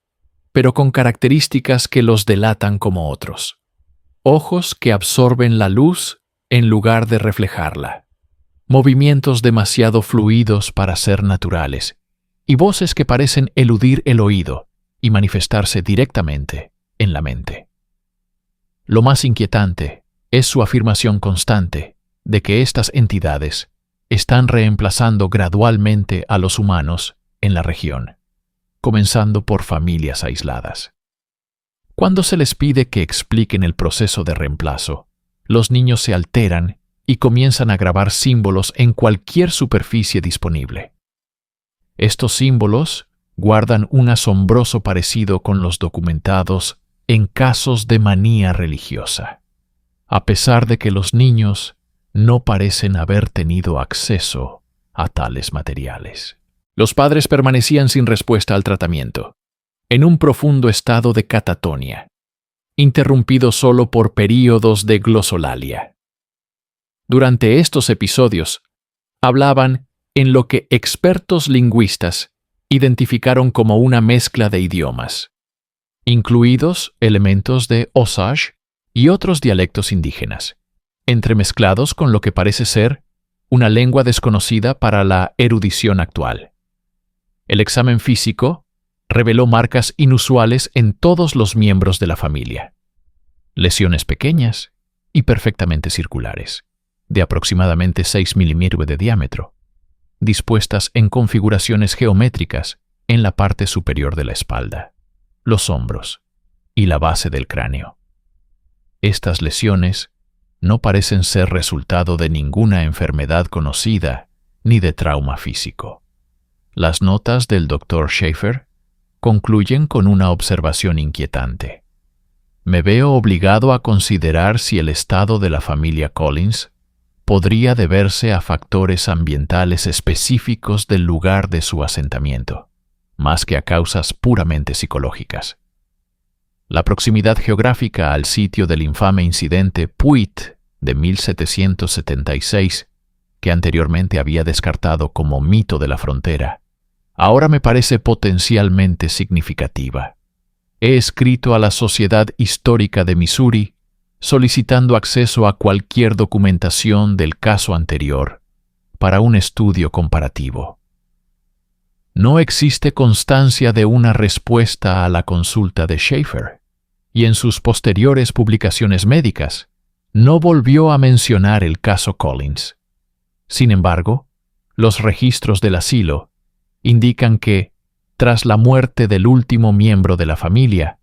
pero con características que los delatan como otros. Ojos que absorben la luz en lugar de reflejarla, movimientos demasiado fluidos para ser naturales, y voces que parecen eludir el oído y manifestarse directamente en la mente. Lo más inquietante es su afirmación constante de que estas entidades están reemplazando gradualmente a los humanos en la región, comenzando por familias aisladas. Cuando se les pide que expliquen el proceso de reemplazo, los niños se alteran y comienzan a grabar símbolos en cualquier superficie disponible. Estos símbolos guardan un asombroso parecido con los documentados en casos de manía religiosa, a pesar de que los niños no parecen haber tenido acceso a tales materiales. Los padres permanecían sin respuesta al tratamiento, en un profundo estado de catatonia, interrumpido solo por períodos de glosolalia. Durante estos episodios, hablaban en lo que expertos lingüistas identificaron como una mezcla de idiomas, incluidos elementos de Osage y otros dialectos indígenas, entremezclados con lo que parece ser una lengua desconocida para la erudición actual. El examen físico reveló marcas inusuales en todos los miembros de la familia. Lesiones pequeñas y perfectamente circulares, de aproximadamente 6 milímetros de diámetro, dispuestas en configuraciones geométricas en la parte superior de la espalda, los hombros y la base del cráneo. Estas lesiones no parecen ser resultado de ninguna enfermedad conocida ni de trauma físico. Las notas del Dr. Schaefer concluyen con una observación inquietante. Me veo obligado a considerar si el estado de la familia Collins podría deberse a factores ambientales específicos del lugar de su asentamiento, más que a causas puramente psicológicas. La proximidad geográfica al sitio del infame incidente Puit de 1776, que anteriormente había descartado como mito de la frontera, ahora me parece potencialmente significativa. He escrito a la Sociedad Histórica de Missouri solicitando acceso a cualquier documentación del caso anterior para un estudio comparativo. No existe constancia de una respuesta a la consulta de Schaefer, y en sus posteriores publicaciones médicas no volvió a mencionar el caso Collins. Sin embargo, los registros del asilo indican que, tras la muerte del último miembro de la familia,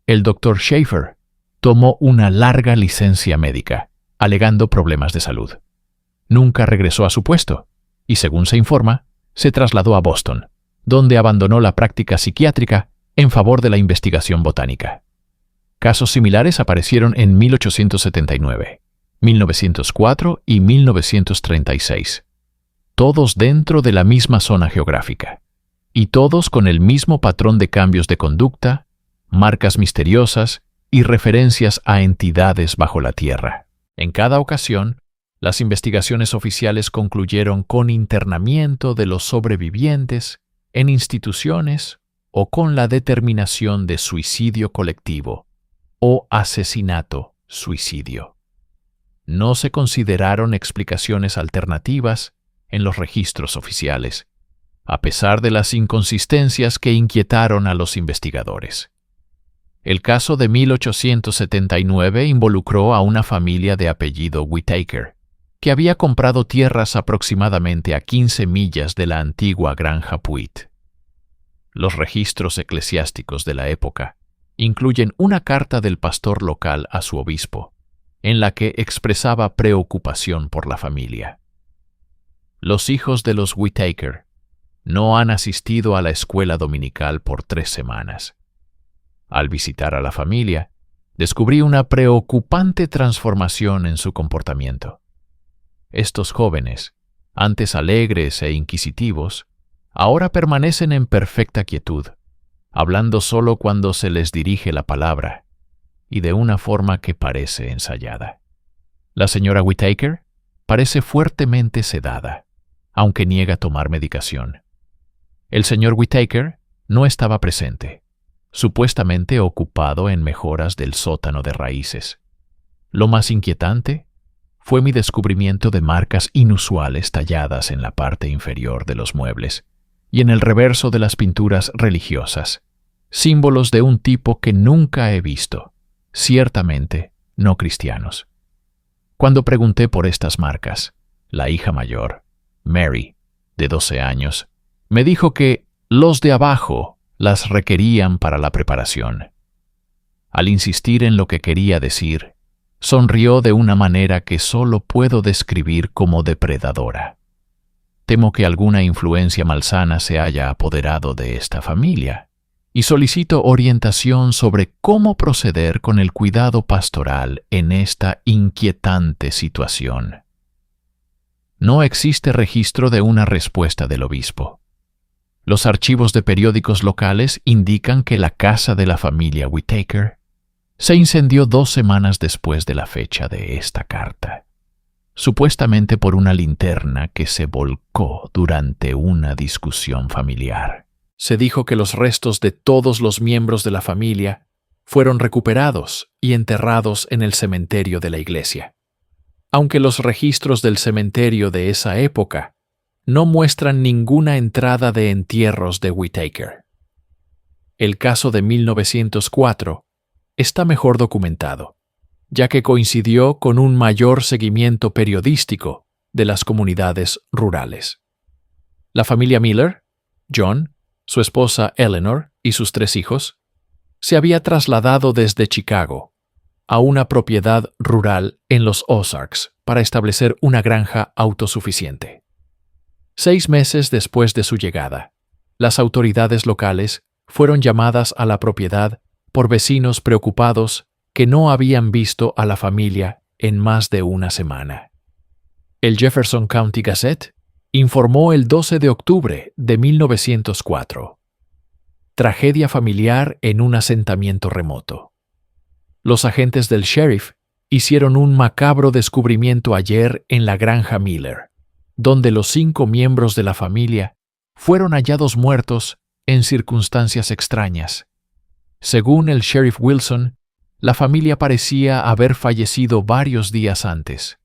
el Dr. Schaefer tomó una larga licencia médica, alegando problemas de salud. Nunca regresó a su puesto y, según se informa, se trasladó a Boston, donde abandonó la práctica psiquiátrica en favor de la investigación botánica. Casos similares aparecieron en 1879, 1904 y 1936, todos dentro de la misma zona geográfica, y todos con el mismo patrón de cambios de conducta, marcas misteriosas y referencias a entidades bajo la tierra. En cada ocasión, las investigaciones oficiales concluyeron con internamiento de los sobrevivientes en instituciones o con la determinación de suicidio colectivo o asesinato-suicidio. No se consideraron explicaciones alternativas en los registros oficiales, a pesar de las inconsistencias que inquietaron a los investigadores. El caso de 1879 involucró a una familia de apellido Whittaker, que había comprado tierras aproximadamente a 15 millas de la antigua granja Puit. Los registros eclesiásticos de la época incluyen una carta del pastor local a su obispo, en la que expresaba preocupación por la familia. Los hijos de los Whittaker no han asistido a la escuela dominical por 3 semanas. Al visitar a la familia, descubrí una preocupante transformación en su comportamiento. Estos jóvenes, antes alegres e inquisitivos, ahora permanecen en perfecta quietud, hablando solo cuando se les dirige la palabra, y de una forma que parece ensayada. La señora Whittaker parece fuertemente sedada, aunque niega tomar medicación. El señor Whittaker no estaba presente, supuestamente ocupado en mejoras del sótano de raíces. Lo más inquietante fue mi descubrimiento de marcas inusuales talladas en la parte inferior de los muebles y en el reverso de las pinturas religiosas, símbolos de un tipo que nunca he visto, ciertamente no cristianos. Cuando pregunté por estas marcas, la hija mayor, Mary, de 12 años, me dijo que los de abajo las requerían para la preparación. Al insistir en lo que quería decir, sonrió de una manera que solo puedo describir como depredadora. Temo que alguna influencia malsana se haya apoderado de esta familia, y solicito orientación sobre cómo proceder con el cuidado pastoral en esta inquietante situación. No existe registro de una respuesta del obispo. Los archivos de periódicos locales indican que la casa de la familia Whittaker se incendió 2 semanas después de la fecha de esta carta, supuestamente por una linterna que se volcó durante una discusión familiar. Se dijo que los restos de todos los miembros de la familia fueron recuperados y enterrados en el cementerio de la iglesia, aunque los registros del cementerio de esa época no muestran ninguna entrada de entierros de Whittaker. El caso de 1904 está mejor documentado, ya que coincidió con un mayor seguimiento periodístico de las comunidades rurales. La familia Miller, John, su esposa Eleanor y sus 3 hijos, se había trasladado desde Chicago a una propiedad rural en los Ozarks para establecer una granja autosuficiente. 6 meses después de su llegada, las autoridades locales fueron llamadas a la propiedad por vecinos preocupados que no habían visto a la familia en más de una semana. El Jefferson County Gazette informó el 12 de octubre de 1904. Tragedia familiar en un asentamiento remoto. Los agentes del sheriff hicieron un macabro descubrimiento ayer en la granja Miller, donde los 5 miembros de la familia fueron hallados muertos en circunstancias extrañas. Según el sheriff Wilson, la familia parecía haber fallecido varios días antes,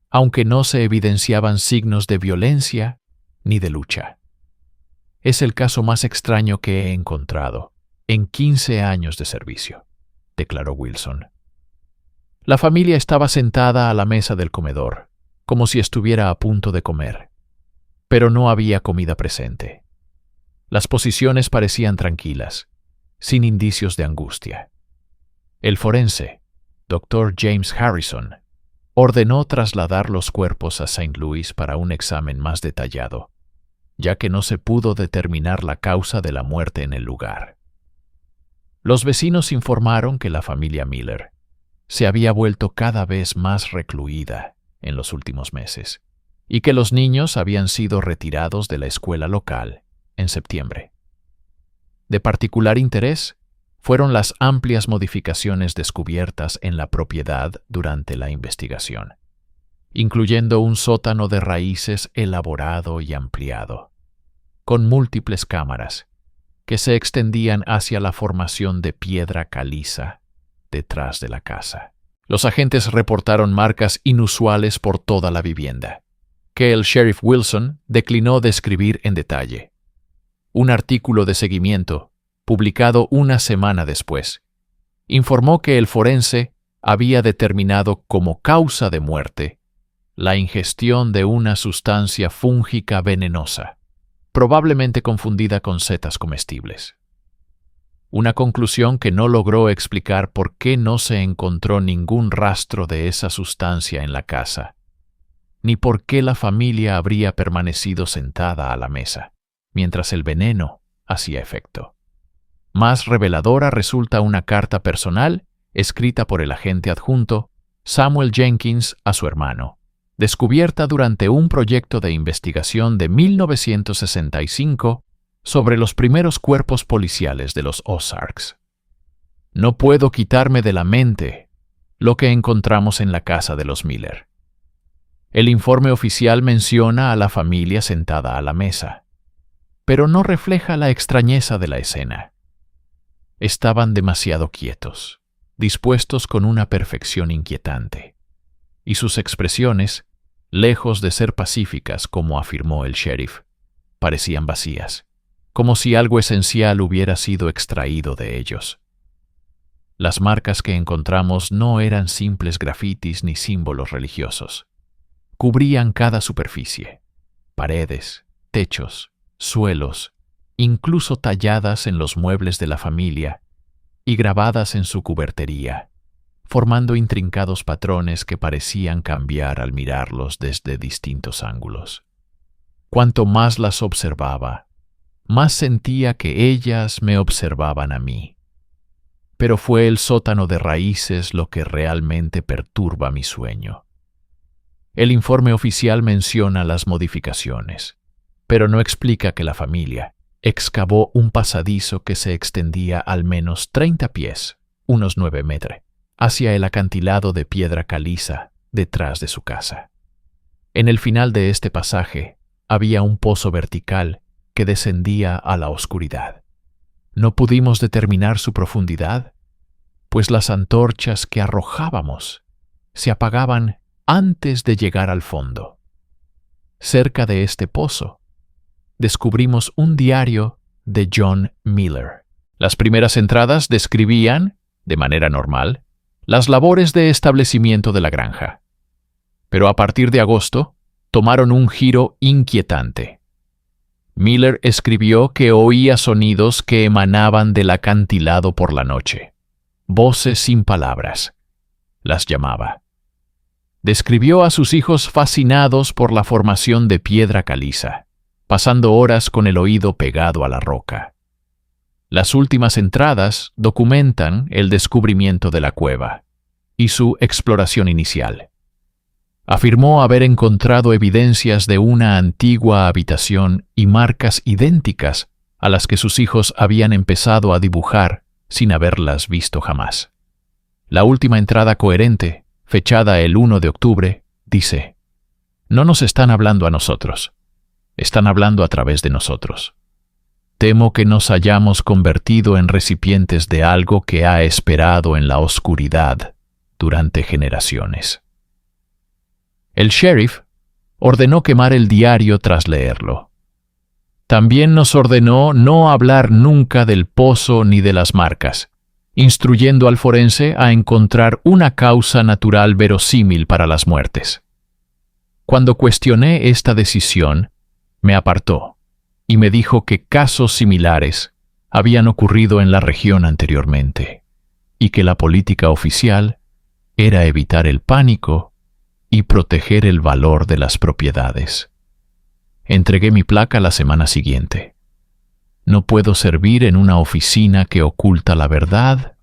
aunque no se evidenciaban signos de violencia ni de lucha. Es el caso más extraño que he encontrado en 15 años de servicio, declaró Wilson. La familia estaba sentada a la mesa del comedor, como si estuviera a punto de comer, pero no había comida presente. Las posiciones parecían tranquilas, sin indicios de angustia. El forense, Dr. James Harrison, ordenó trasladar los cuerpos a St. Louis para un examen más detallado, ya que no se pudo determinar la causa de la muerte en el lugar. Los vecinos informaron que la familia Miller se había vuelto cada vez más recluida en los últimos meses y que los niños habían sido retirados de la escuela local en septiembre. De particular interés fueron las amplias modificaciones descubiertas en la propiedad durante la investigación, incluyendo un sótano de raíces elaborado y ampliado, con múltiples cámaras que se extendían hacia la formación de piedra caliza detrás de la casa. Los agentes reportaron marcas inusuales por toda la vivienda, que el sheriff Wilson declinó describir en detalle. Un artículo de seguimiento, publicado una semana después, informó que el forense había determinado como causa de muerte la ingestión de una sustancia fúngica venenosa, probablemente confundida con setas comestibles. Una conclusión que no logró explicar por qué no se encontró ningún rastro de esa sustancia en la casa, ni por qué la familia habría permanecido sentada a la mesa, mientras el veneno hacía efecto. Más reveladora resulta una carta personal escrita por el agente adjunto Samuel Jenkins a su hermano, descubierta durante un proyecto de investigación de 1965 sobre los primeros cuerpos policiales de los Ozarks. No puedo quitarme de la mente lo que encontramos en la casa de los Miller. El informe oficial menciona a la familia sentada a la mesa, pero no refleja la extrañeza de la escena. Estaban demasiado quietos, dispuestos con una perfección inquietante, y sus expresiones, lejos de ser pacíficas como afirmó el sheriff, parecían vacías, como si algo esencial hubiera sido extraído de ellos. Las marcas que encontramos no eran simples grafitis ni símbolos religiosos. Cubrían cada superficie, paredes, techos, suelos, incluso talladas en los muebles de la familia y grabadas en su cubertería, formando intrincados patrones que parecían cambiar al mirarlos desde distintos ángulos. Cuanto más las observaba, más sentía que ellas me observaban a mí. Pero fue el sótano de raíces lo que realmente perturba mi sueño. El informe oficial menciona las modificaciones, pero no explica que la familia excavó un pasadizo que se extendía al menos 30 pies, unos 9 metros, hacia el acantilado de piedra caliza detrás de su casa. En el final de este pasaje había un pozo vertical que descendía a la oscuridad. No pudimos determinar su profundidad, pues las antorchas que arrojábamos se apagaban antes de llegar al fondo. Cerca de este pozo, descubrimos un diario de John Miller. Las primeras entradas describían, de manera normal, las labores de establecimiento de la granja. Pero a partir de agosto, tomaron un giro inquietante. Miller escribió que oía sonidos que emanaban del acantilado por la noche. Voces sin palabras. Las llamaba. Describió a sus hijos fascinados por la formación de piedra caliza, pasando horas con el oído pegado a la roca. Las últimas entradas documentan el descubrimiento de la cueva y su exploración inicial. Afirmó haber encontrado evidencias de una antigua habitación y marcas idénticas a las que sus hijos habían empezado a dibujar sin haberlas visto jamás. La última entrada coherente, fechada el 1 de octubre, dice: «No nos están hablando a nosotros, están hablando a través de nosotros. Temo que nos hayamos convertido en recipientes de algo que ha esperado en la oscuridad durante generaciones». El sheriff ordenó quemar el diario tras leerlo. También nos ordenó no hablar nunca del pozo ni de las marcas, instruyendo al forense a encontrar una causa natural verosímil para las muertes. Cuando cuestioné esta decisión, me apartó y me dijo que casos similares habían ocurrido en la región anteriormente y que la política oficial era evitar el pánico y proteger el valor de las propiedades. Entregué mi placa la semana siguiente. No puedo servir en una oficina que oculta la verdad,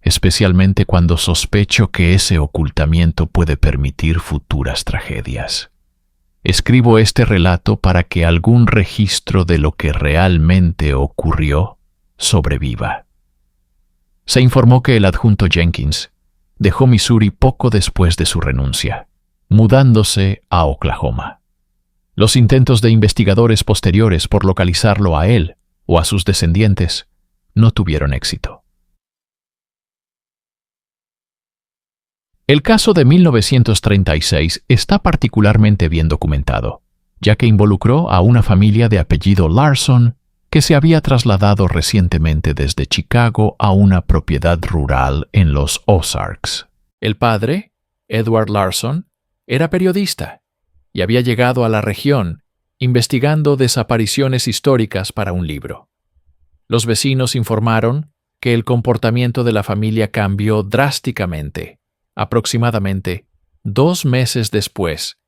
especialmente cuando sospecho que ese ocultamiento puede permitir futuras tragedias. Escribo este relato para que algún registro de lo que realmente ocurrió sobreviva. Se informó que el adjunto Jenkins dejó Missouri poco después de su renuncia, mudándose a Oklahoma. Los intentos de investigadores posteriores por localizarlo a él o a sus descendientes no tuvieron éxito. El caso de 1936 está particularmente bien documentado, ya que involucró a una familia de apellido Larson que se había trasladado recientemente desde Chicago a una propiedad rural en los Ozarks. El padre, Edward Larson, era periodista y había llegado a la región investigando desapariciones históricas para un libro. Los vecinos informaron que el comportamiento de la familia cambió drásticamente, aproximadamente 2 meses después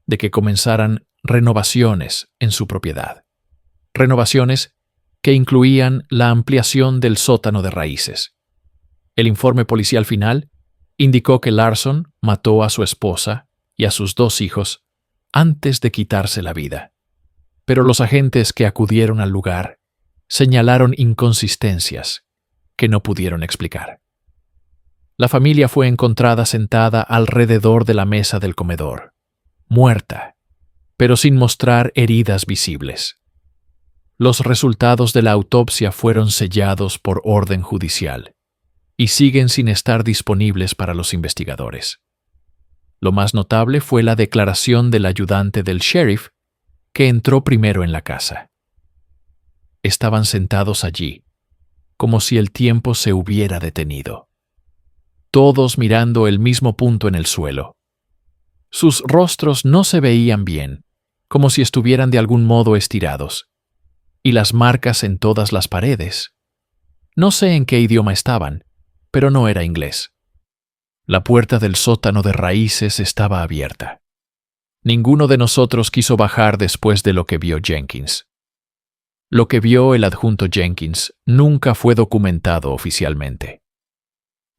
de que comenzaran renovaciones en su propiedad. Renovaciones que incluían la ampliación del sótano de raíces. El informe policial final indicó que Larson mató a su esposa y a sus 2 hijos antes de quitarse la vida. Pero los agentes que acudieron al lugar señalaron inconsistencias que no pudieron explicar. La familia fue encontrada sentada alrededor de la mesa del comedor, muerta, pero sin mostrar heridas visibles. Los resultados de la autopsia fueron sellados por orden judicial y siguen sin estar disponibles para los investigadores. Lo más notable fue la declaración del ayudante del sheriff que entró primero en la casa. Estaban sentados allí, como si el tiempo se hubiera detenido, todos mirando el mismo punto en el suelo. Sus rostros no se veían bien, como si estuvieran de algún modo estirados, y las marcas en todas las paredes. No sé en qué idioma estaban, pero no era inglés. La puerta del sótano de raíces estaba abierta. Ninguno de nosotros quiso bajar después de lo que vio Jenkins. Lo que vio el adjunto Jenkins nunca fue documentado oficialmente.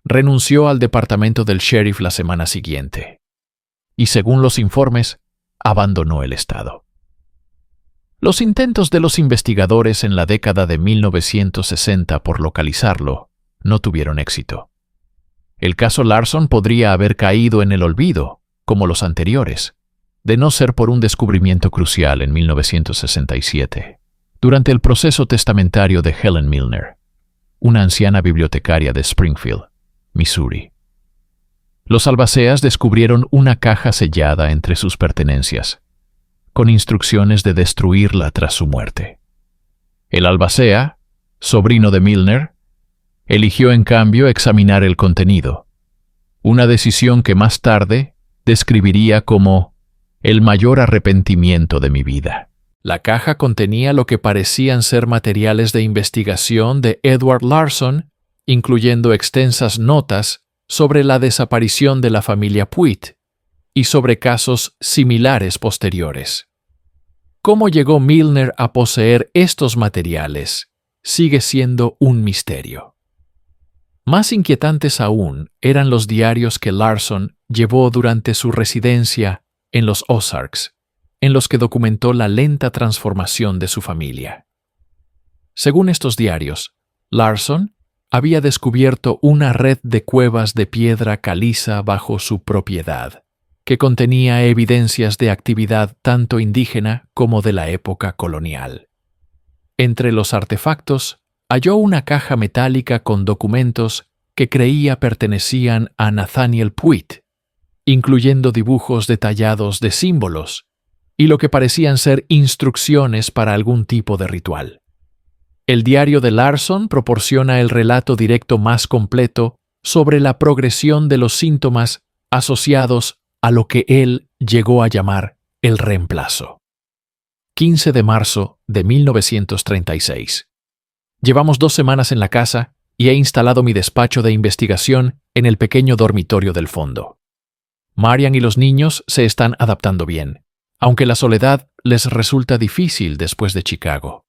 Renunció al departamento del sheriff la semana siguiente, y según los informes, abandonó el estado. Los intentos de los investigadores en la década de 1960 por localizarlo no tuvieron éxito. El caso Larson podría haber caído en el olvido, como los anteriores, de no ser por un descubrimiento crucial en 1967, durante el proceso testamentario de Helen Milner, una anciana bibliotecaria de Springfield, Missouri. Los albaceas descubrieron una caja sellada entre sus pertenencias, con instrucciones de destruirla tras su muerte. El albacea, sobrino de Milner, eligió en cambio examinar el contenido, una decisión que más tarde describiría como el mayor arrepentimiento de mi vida. La caja contenía lo que parecían ser materiales de investigación de Edward Larson, incluyendo extensas notas sobre la desaparición de la familia Puitt y sobre casos similares posteriores. ¿Cómo llegó Milner a poseer estos materiales? Sigue siendo un misterio. Más inquietantes aún eran los diarios que Larson llevó durante su residencia en los Ozarks, en los que documentó la lenta transformación de su familia. Según estos diarios, Larson había descubierto una red de cuevas de piedra caliza bajo su propiedad, que contenía evidencias de actividad tanto indígena como de la época colonial. Entre los artefactos, halló una caja metálica con documentos que creía pertenecían a Nathaniel Puitt, incluyendo dibujos detallados de símbolos y lo que parecían ser instrucciones para algún tipo de ritual. El diario de Larson proporciona el relato directo más completo sobre la progresión de los síntomas asociados a lo que él llegó a llamar el reemplazo. 15 de marzo de 1936. Llevamos 2 semanas en la casa y he instalado mi despacho de investigación en el pequeño dormitorio del fondo. Marian y los niños se están adaptando bien, aunque la soledad les resulta difícil después de Chicago.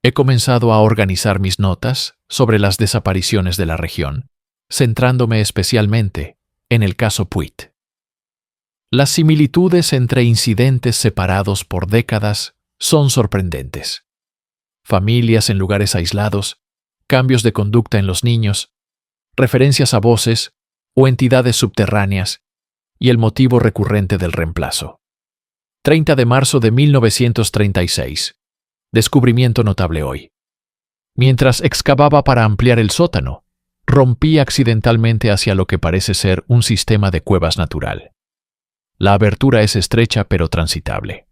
He comenzado a organizar mis notas sobre las desapariciones de la región, centrándome especialmente en el caso Puig. Las similitudes entre incidentes separados por décadas son sorprendentes. Familias en lugares aislados, cambios de conducta en los niños, referencias a voces o entidades subterráneas, y el motivo recurrente del reemplazo. 30 de marzo de 1936. Descubrimiento notable hoy. Mientras excavaba para ampliar el sótano, rompí accidentalmente hacia lo que parece ser un sistema de cuevas natural. La abertura es estrecha pero transitable.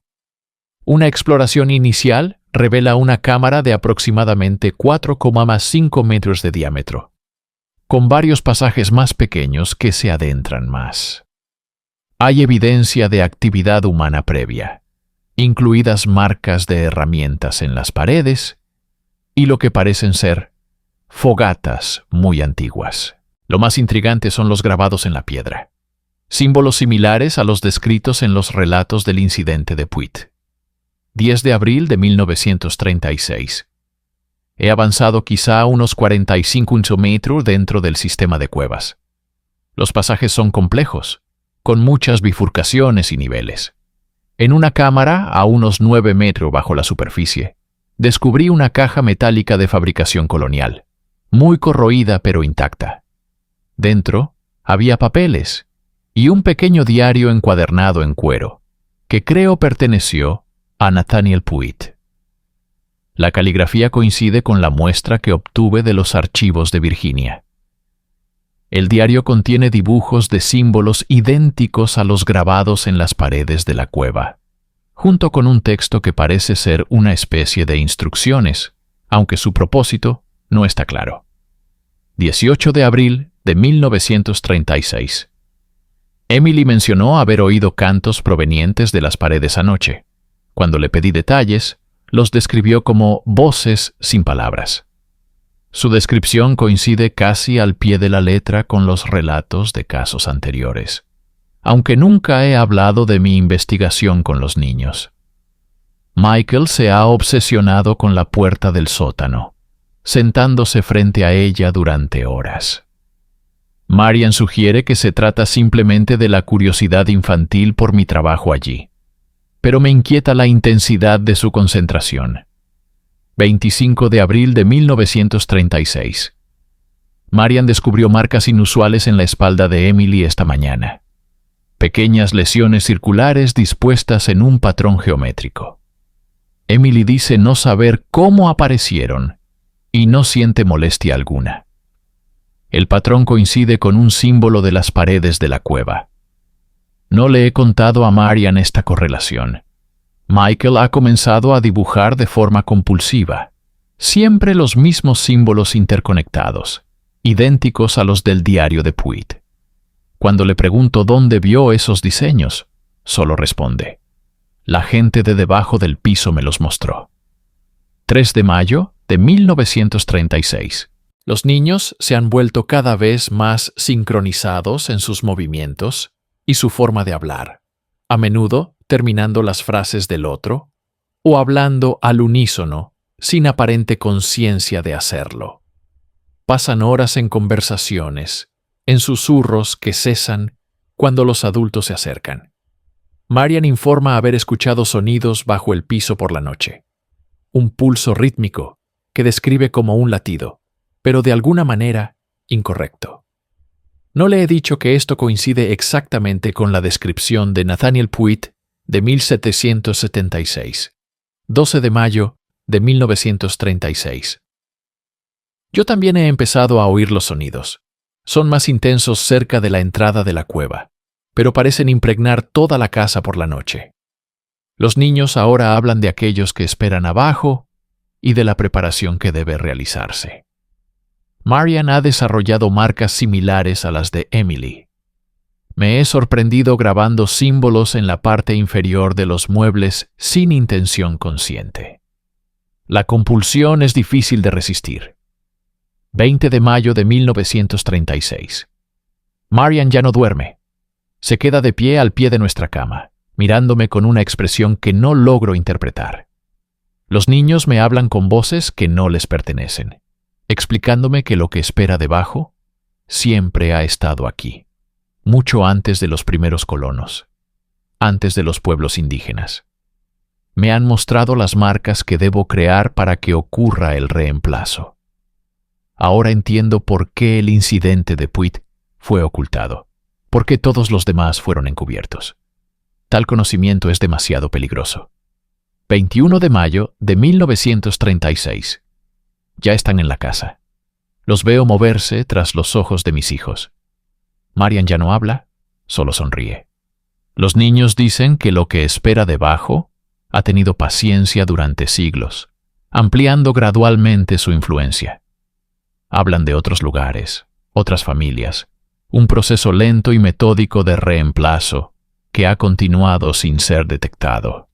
Una exploración inicial revela una cámara de aproximadamente 4,5 metros de diámetro, con varios pasajes más pequeños que se adentran más. Hay evidencia de actividad humana previa, incluidas marcas de herramientas en las paredes y lo que parecen ser fogatas muy antiguas. Lo más intrigante son los grabados en la piedra, símbolos similares a los descritos en los relatos del incidente de Puig. 10 de abril de 1936. He avanzado quizá unos 45 metros dentro del sistema de cuevas. Los pasajes son complejos, con muchas bifurcaciones y niveles. En una cámara, a unos 9 metros bajo la superficie, descubrí una caja metálica de fabricación colonial, muy corroída pero intacta. Dentro había papeles y un pequeño diario encuadernado en cuero, que creo perteneció a Nathaniel Puig. La caligrafía coincide con la muestra que obtuve de los archivos de Virginia. El diario contiene dibujos de símbolos idénticos a los grabados en las paredes de la cueva, junto con un texto que parece ser una especie de instrucciones, aunque su propósito no está claro. 18 de abril de 1936. Emily mencionó haber oído cantos provenientes de las paredes anoche. Cuando le pedí detalles, los describió como voces sin palabras. Su descripción coincide casi al pie de la letra con los relatos de casos anteriores, aunque nunca he hablado de mi investigación con los niños. Michael se ha obsesionado con la puerta del sótano, sentándose frente a ella durante horas. Marian sugiere que se trata simplemente de la curiosidad infantil por mi trabajo allí, pero me inquieta la intensidad de su concentración. 25 de abril de 1936. Marian descubrió marcas inusuales en la espalda de Emily esta mañana. Pequeñas lesiones circulares dispuestas en un patrón geométrico. Emily dice no saber cómo aparecieron y no siente molestia alguna. El patrón coincide con un símbolo de las paredes de la cueva. No le he contado a Marian esta correlación. Michael ha comenzado a dibujar de forma compulsiva, siempre los mismos símbolos interconectados, idénticos a los del diario de Puig. Cuando le pregunto dónde vio esos diseños, solo responde: la gente de debajo del piso me los mostró. 3 de mayo de 1936. Los niños se han vuelto cada vez más sincronizados en sus movimientos y su forma de hablar, a menudo terminando las frases del otro o hablando al unísono sin aparente conciencia de hacerlo. Pasan horas en conversaciones, en susurros que cesan cuando los adultos se acercan. Marian informa haber escuchado sonidos bajo el piso por la noche. Un pulso rítmico que describe como un latido, pero de alguna manera incorrecto. No le he dicho que esto coincide exactamente con la descripción de Nathaniel Puig de 1776, 12 de mayo de 1936. Yo también he empezado a oír los sonidos. Son más intensos cerca de la entrada de la cueva, pero parecen impregnar toda la casa por la noche. Los niños ahora hablan de aquellos que esperan abajo y de la preparación que debe realizarse. Marian ha desarrollado marcas similares a las de Emily. Me he sorprendido grabando símbolos en la parte inferior de los muebles sin intención consciente. La compulsión es difícil de resistir. 20 de mayo de 1936. Marian ya no duerme. Se queda de pie al pie de nuestra cama, mirándome con una expresión que no logro interpretar. Los niños me hablan con voces que no les pertenecen, explicándome que lo que espera debajo siempre ha estado aquí, mucho antes de los primeros colonos, antes de los pueblos indígenas. Me han mostrado las marcas que debo crear para que ocurra el reemplazo. Ahora entiendo por qué el incidente de Puig fue ocultado, por qué todos los demás fueron encubiertos. Tal conocimiento es demasiado peligroso. 21 de mayo de 1936. Ya están en la casa. Los veo moverse tras los ojos de mis hijos. Marian ya no habla, solo sonríe. Los niños dicen que lo que espera debajo ha tenido paciencia durante siglos, ampliando gradualmente su influencia. Hablan de otros lugares, otras familias, un proceso lento y metódico de reemplazo que ha continuado sin ser detectado.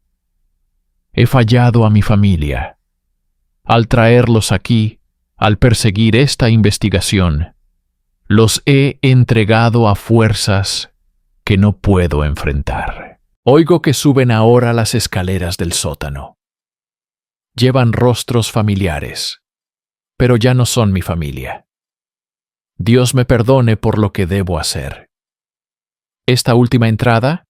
He fallado a mi familia. Al traerlos aquí, al perseguir esta investigación, los he entregado a fuerzas que no puedo enfrentar. Oigo que suben ahora las escaleras del sótano. Llevan rostros familiares, pero ya no son mi familia. Dios me perdone por lo que debo hacer. Esta última entrada,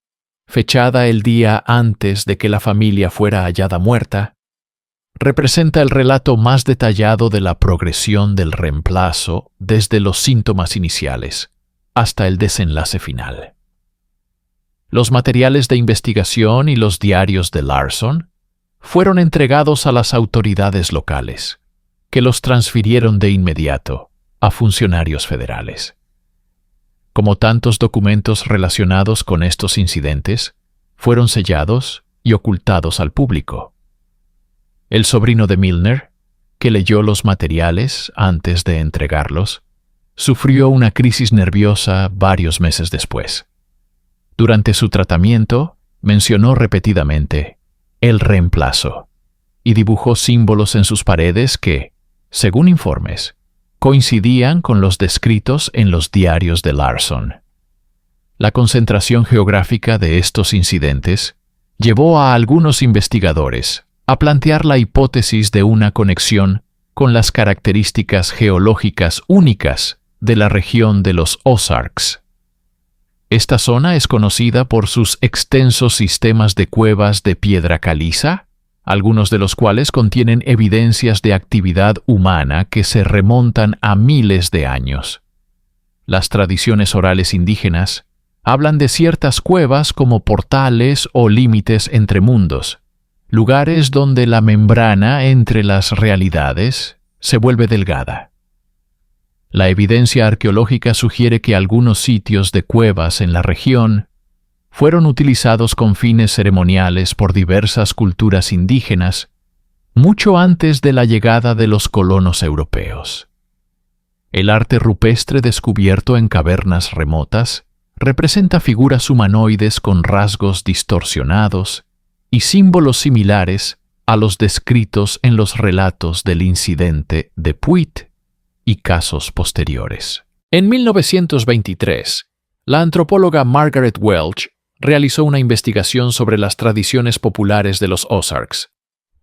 fechada el día antes de que la familia fuera hallada muerta, representa el relato más detallado de la progresión del reemplazo desde los síntomas iniciales hasta el desenlace final. Los materiales de investigación y los diarios de Larson fueron entregados a las autoridades locales, que los transfirieron de inmediato a funcionarios federales. Como tantos documentos relacionados con estos incidentes, fueron sellados y ocultados al público. El sobrino de Milner, que leyó los materiales antes de entregarlos, sufrió una crisis nerviosa varios meses después. Durante su tratamiento, mencionó repetidamente el reemplazo y dibujó símbolos en sus paredes que, según informes, coincidían con los descritos en los diarios de Larson. La concentración geográfica de estos incidentes llevó a algunos investigadores a plantear la hipótesis de una conexión con las características geológicas únicas de la región de los Ozarks. Esta zona es conocida por sus extensos sistemas de cuevas de piedra caliza, algunos de los cuales contienen evidencias de actividad humana que se remontan a miles de años. Las tradiciones orales indígenas hablan de ciertas cuevas como portales o límites entre mundos, lugares donde la membrana entre las realidades se vuelve delgada. La evidencia arqueológica sugiere que algunos sitios de cuevas en la región fueron utilizados con fines ceremoniales por diversas culturas indígenas mucho antes de la llegada de los colonos europeos. El arte rupestre descubierto en cavernas remotas representa figuras humanoides con rasgos distorsionados y símbolos similares a los descritos en los relatos del incidente de Puig y casos posteriores. En 1923, la antropóloga Margaret Welch realizó una investigación sobre las tradiciones populares de los Ozarks,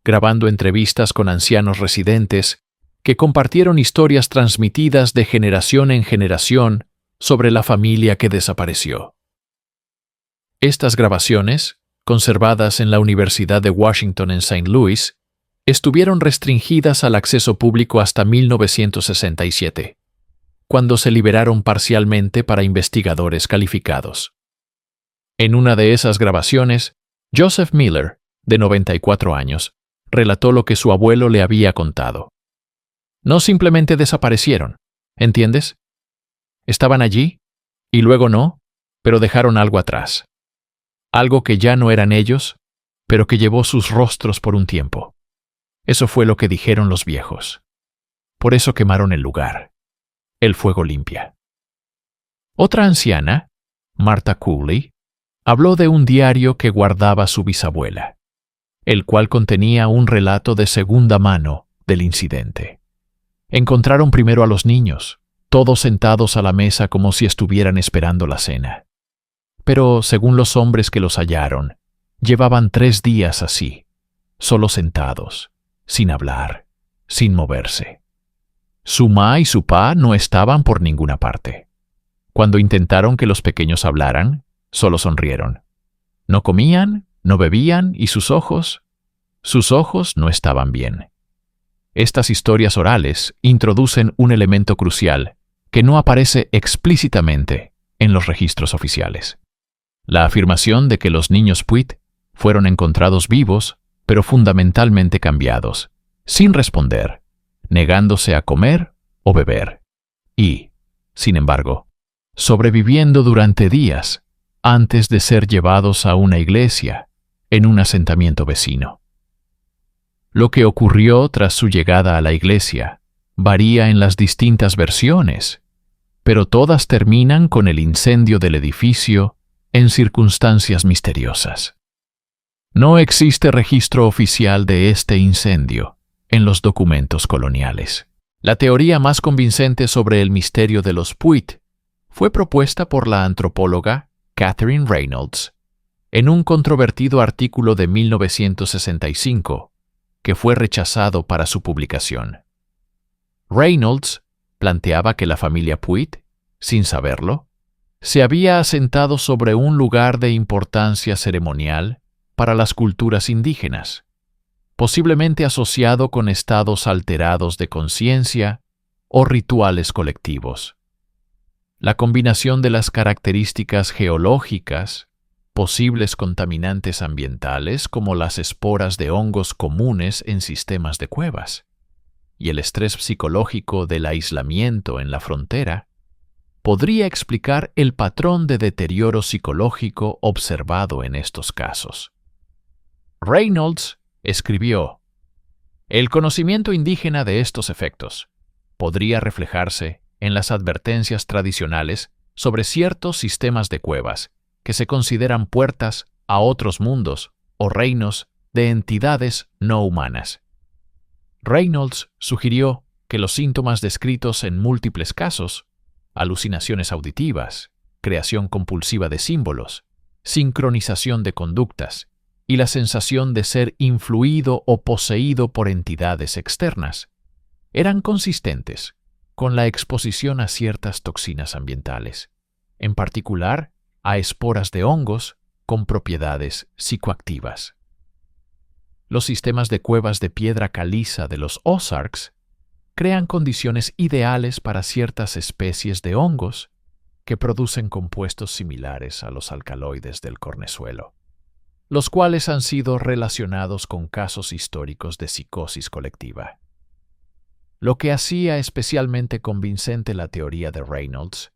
grabando entrevistas con ancianos residentes que compartieron historias transmitidas de generación en generación sobre la familia que desapareció. Estas grabaciones, conservadas en la Universidad de Washington en St. Louis, estuvieron restringidas al acceso público hasta 1967, cuando se liberaron parcialmente para investigadores calificados. En una de esas grabaciones, Joseph Miller, de 94 años, relató lo que su abuelo le había contado. No simplemente desaparecieron, ¿entiendes? Estaban allí, y luego no, pero dejaron algo atrás. Algo que ya no eran ellos, pero que llevó sus rostros por un tiempo. Eso fue lo que dijeron los viejos. Por eso quemaron el lugar. El fuego limpia. Otra anciana, Martha Cooley, habló de un diario que guardaba su bisabuela, el cual contenía un relato de segunda mano del incidente. Encontraron primero a los niños, todos sentados a la mesa como si estuvieran esperando la cena. Pero, según los hombres que los hallaron, Llevaban 3 días así, solo sentados, sin hablar, sin moverse. Su ma y su pa no estaban por ninguna parte. Cuando intentaron que los pequeños hablaran, solo sonrieron. No comían, no bebían y sus ojos no estaban bien. Estas historias orales introducen un elemento crucial que no aparece explícitamente en los registros oficiales. La afirmación de que los niños Puit fueron encontrados vivos, pero fundamentalmente cambiados, sin responder, negándose a comer o beber, y, sin embargo, sobreviviendo durante días antes de ser llevados a una iglesia en un asentamiento vecino. Lo que ocurrió tras su llegada a la iglesia varía en las distintas versiones, pero todas terminan con el incendio del edificio en circunstancias misteriosas. No existe registro oficial de este incendio en los documentos coloniales. La teoría más convincente sobre el misterio de los Puit fue propuesta por la antropóloga Catherine Reynolds en un controvertido artículo de 1965 que fue rechazado para su publicación. Reynolds planteaba que la familia Puit, sin saberlo, se había asentado sobre un lugar de importancia ceremonial para las culturas indígenas, posiblemente asociado con estados alterados de conciencia o rituales colectivos. La combinación de las características geológicas, posibles contaminantes ambientales como las esporas de hongos comunes en sistemas de cuevas, y el estrés psicológico del aislamiento en la frontera, podría explicar el patrón de deterioro psicológico observado en estos casos. Reynolds escribió: el conocimiento indígena de estos efectos podría reflejarse en las advertencias tradicionales sobre ciertos sistemas de cuevas que se consideran puertas a otros mundos o reinos de entidades no humanas. Reynolds sugirió que los síntomas descritos en múltiples casos, alucinaciones auditivas, creación compulsiva de símbolos, sincronización de conductas y la sensación de ser influido o poseído por entidades externas, eran consistentes con la exposición a ciertas toxinas ambientales, en particular a esporas de hongos con propiedades psicoactivas. Los sistemas de cuevas de piedra caliza de los Ozarks crean condiciones ideales para ciertas especies de hongos que producen compuestos similares a los alcaloides del cornezuelo, los cuales han sido relacionados con casos históricos de psicosis colectiva. Lo que hacía especialmente convincente la teoría de Reynolds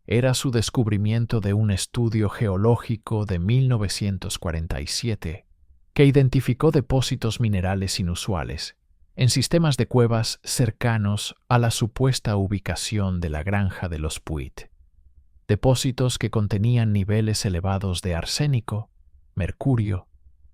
era su descubrimiento de un estudio geológico de 1947 que identificó depósitos minerales inusuales en sistemas de cuevas cercanos a la supuesta ubicación de la granja de los Puit, depósitos que contenían niveles elevados de arsénico, mercurio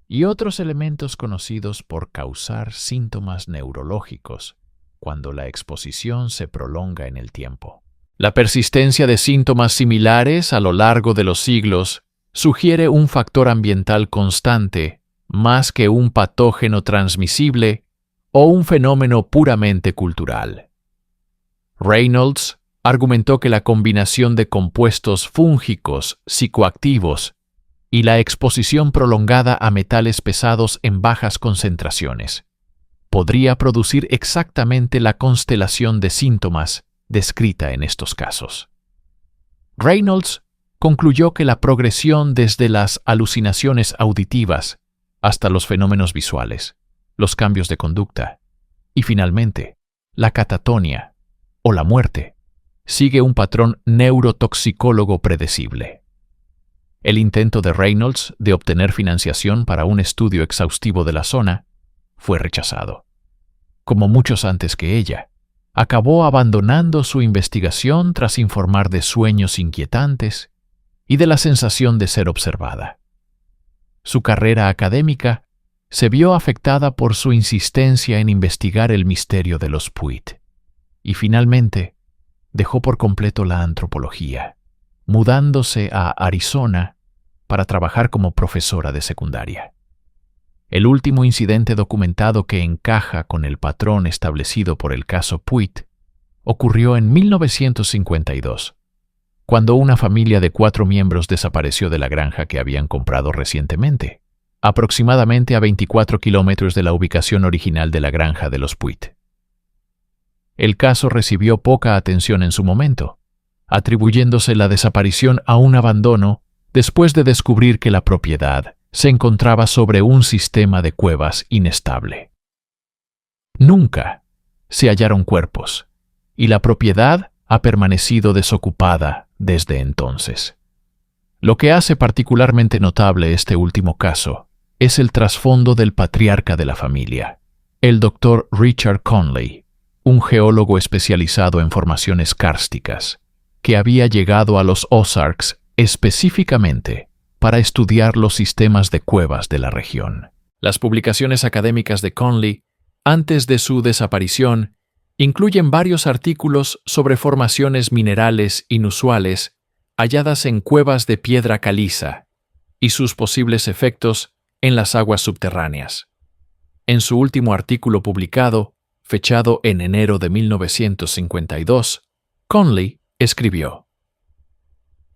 y otros elementos conocidos por causar síntomas neurológicos cuando la exposición se prolonga en el tiempo. La persistencia de síntomas similares a lo largo de los siglos sugiere un factor ambiental constante más que un patógeno transmisible o un fenómeno puramente cultural. Reynolds argumentó que la combinación de compuestos fúngicos psicoactivos y la exposición prolongada a metales pesados en bajas concentraciones podría producir exactamente la constelación de síntomas descrita en estos casos. Reynolds concluyó que la progresión desde las alucinaciones auditivas hasta los fenómenos visuales, los cambios de conducta y, finalmente, la catatonia o la muerte sigue un patrón neurotoxicólogo predecible. El intento de Reynolds de obtener financiación para un estudio exhaustivo de la zona fue rechazado. Como muchos antes que ella, acabó abandonando su investigación tras informar de sueños inquietantes y de la sensación de ser observada. Su carrera académica se vio afectada por su insistencia en investigar el misterio de los Puit, y finalmente dejó por completo la antropología, mudándose a Arizona para trabajar como profesora de secundaria. El último incidente documentado que encaja con el patrón establecido por el caso Puit ocurrió en 1952, cuando una familia de 4 miembros desapareció de la granja que habían comprado recientemente, aproximadamente a 24 kilómetros de la ubicación original de la granja de los Puit. El caso recibió poca atención en su momento, atribuyéndose la desaparición a un abandono después de descubrir que la propiedad se encontraba sobre un sistema de cuevas inestable. Nunca se hallaron cuerpos, y la propiedad ha permanecido desocupada desde entonces. Lo que hace particularmente notable este último caso es el trasfondo del patriarca de la familia, el Dr. Richard Conley, un geólogo especializado en formaciones kársticas, que había llegado a los Ozarks específicamente para estudiar los sistemas de cuevas de la región. Las publicaciones académicas de Conley, antes de su desaparición, incluyen varios artículos sobre formaciones minerales inusuales halladas en cuevas de piedra caliza y sus posibles efectos en las aguas subterráneas. En su último artículo publicado, fechado en enero de 1952, Conley escribió: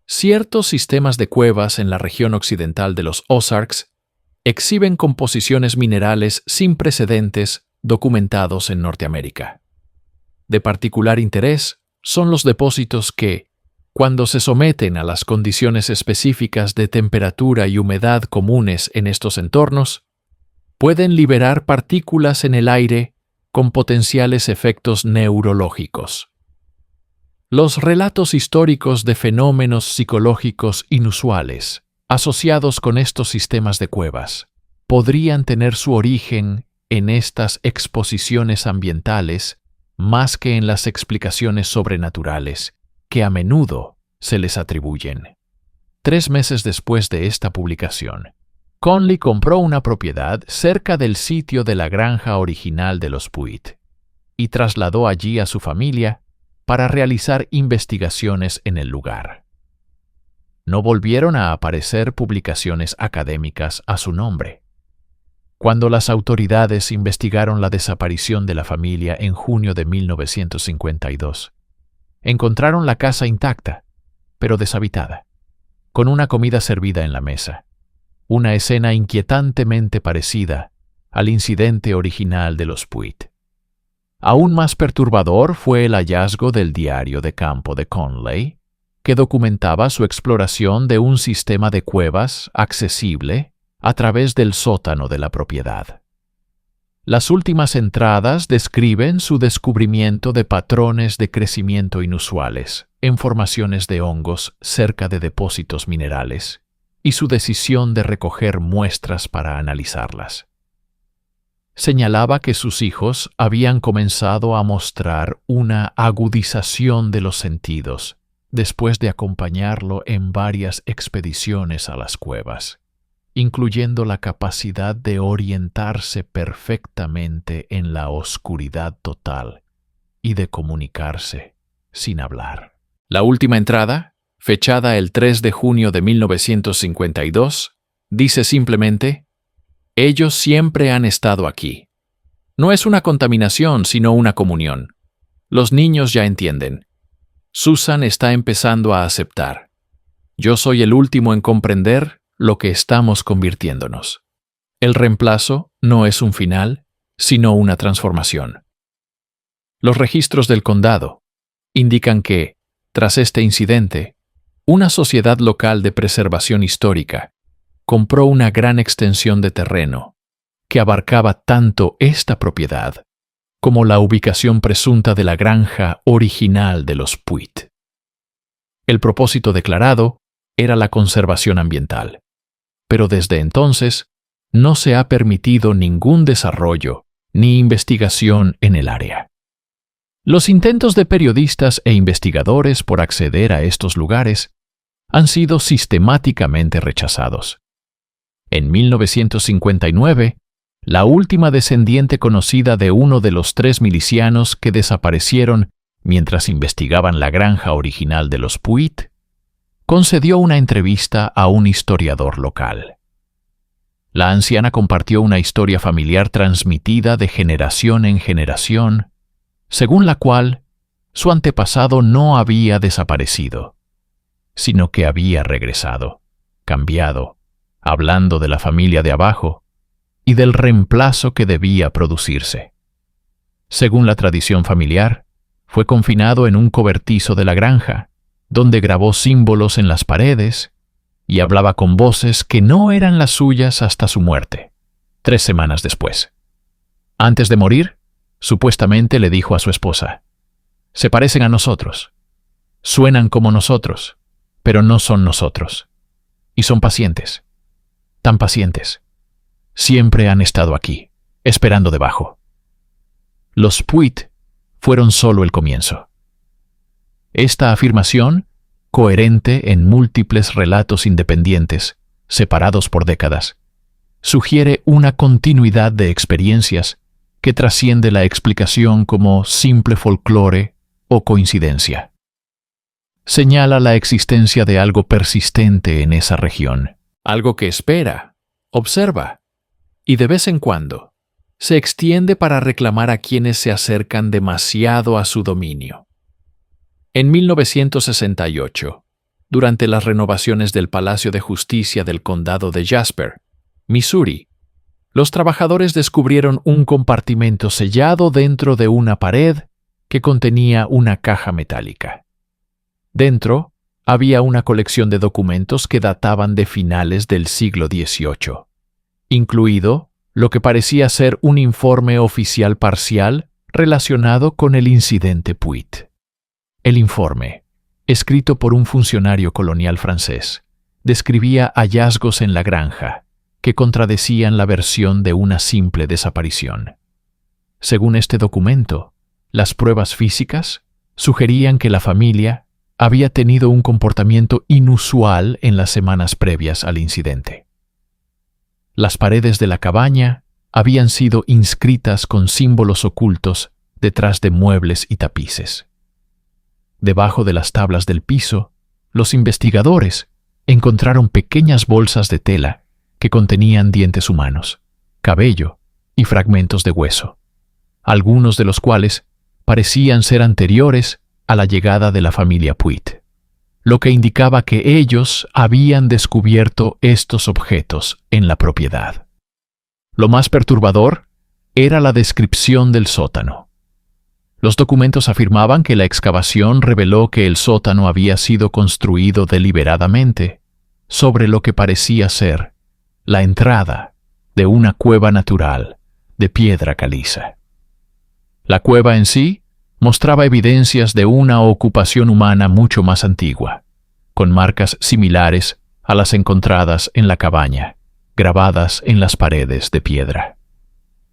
ciertos sistemas de cuevas en la región occidental de los Ozarks exhiben composiciones minerales sin precedentes documentados en Norteamérica. De particular interés son los depósitos que, cuando se someten a las condiciones específicas de temperatura y humedad comunes en estos entornos, pueden liberar partículas en el aire con potenciales efectos neurológicos. Los relatos históricos de fenómenos psicológicos inusuales asociados con estos sistemas de cuevas podrían tener su origen en estas exposiciones ambientales más que en las explicaciones sobrenaturales que a menudo se les atribuyen. 3 meses después de esta publicación, Conley compró una propiedad cerca del sitio de la granja original de los Puit y trasladó allí a su familia para realizar investigaciones en el lugar. No volvieron a aparecer publicaciones académicas a su nombre. Cuando las autoridades investigaron la desaparición de la familia en junio de 1952, encontraron la casa intacta, pero deshabitada, con una comida servida en la mesa, una escena inquietantemente parecida al incidente original de los Puit. Aún más perturbador fue el hallazgo del diario de campo de Conley, que documentaba su exploración de un sistema de cuevas accesible a través del sótano de la propiedad. Las últimas entradas describen su descubrimiento de patrones de crecimiento inusuales en formaciones de hongos cerca de depósitos minerales y su decisión de recoger muestras para analizarlas. Señalaba que sus hijos habían comenzado a mostrar una agudización de los sentidos después de acompañarlo en varias expediciones a las cuevas, incluyendo la capacidad de orientarse perfectamente en la oscuridad total y de comunicarse sin hablar. La última entrada, fechada el 3 de junio de 1952, dice simplemente: ellos siempre han estado aquí. No es una contaminación, sino una comunión. Los niños ya entienden. Susan está empezando a aceptar. Yo soy el último en comprender lo que estamos convirtiéndonos. El reemplazo no es un final, sino una transformación. Los registros del condado indican que, tras este incidente, una sociedad local de preservación histórica compró una gran extensión de terreno que abarcaba tanto esta propiedad como la ubicación presunta de la granja original de los Puit. El propósito declarado era la conservación ambiental, pero desde entonces no se ha permitido ningún desarrollo ni investigación en el área. Los intentos de periodistas e investigadores por acceder a estos lugares han sido sistemáticamente rechazados. En 1959, la última descendiente conocida de uno de los 3 milicianos que desaparecieron mientras investigaban la granja original de los Puit concedió una entrevista a un historiador local. La anciana compartió una historia familiar transmitida de generación en generación, según la cual su antepasado no había desaparecido, sino que había regresado, cambiado, hablando de la familia de abajo y del reemplazo que debía producirse. Según la tradición familiar, fue confinado en un cobertizo de la granja, donde grabó símbolos en las paredes y hablaba con voces que no eran las suyas hasta su muerte, 3 semanas después. Antes de morir, supuestamente le dijo a su esposa: «Se parecen a nosotros, suenan como nosotros, pero no son nosotros. Y son pacientes, tan pacientes. Siempre han estado aquí, esperando debajo». Los Puit fueron solo el comienzo. Esta afirmación, coherente en múltiples relatos independientes, separados por décadas, sugiere una continuidad de experiencias que trasciende la explicación como simple folclore o coincidencia. Señala la existencia de algo persistente en esa región, algo que espera, observa, y de vez en cuando se extiende para reclamar a quienes se acercan demasiado a su dominio. En 1968, durante las renovaciones del Palacio de Justicia del Condado de Jasper, Missouri, los trabajadores descubrieron un compartimento sellado dentro de una pared que contenía una caja metálica. Dentro había una colección de documentos que databan de finales del siglo XVIII, incluido lo que parecía ser un informe oficial parcial relacionado con el incidente Puit. El informe, escrito por un funcionario colonial francés, describía hallazgos en la granja que contradecían la versión de una simple desaparición. Según este documento, las pruebas físicas sugerían que la familia había tenido un comportamiento inusual en las semanas previas al incidente. Las paredes de la cabaña habían sido inscritas con símbolos ocultos detrás de muebles y tapices. Debajo de las tablas del piso, los investigadores encontraron pequeñas bolsas de tela que contenían dientes humanos, cabello y fragmentos de hueso, algunos de los cuales parecían ser anteriores a la llegada de la familia Puit, lo que indicaba que ellos habían descubierto estos objetos en la propiedad. Lo más perturbador era la descripción del sótano. Los documentos afirmaban que la excavación reveló que el sótano había sido construido deliberadamente sobre lo que parecía ser la entrada de una cueva natural de piedra caliza. La cueva en sí mostraba evidencias de una ocupación humana mucho más antigua, con marcas similares a las encontradas en la cabaña, grabadas en las paredes de piedra.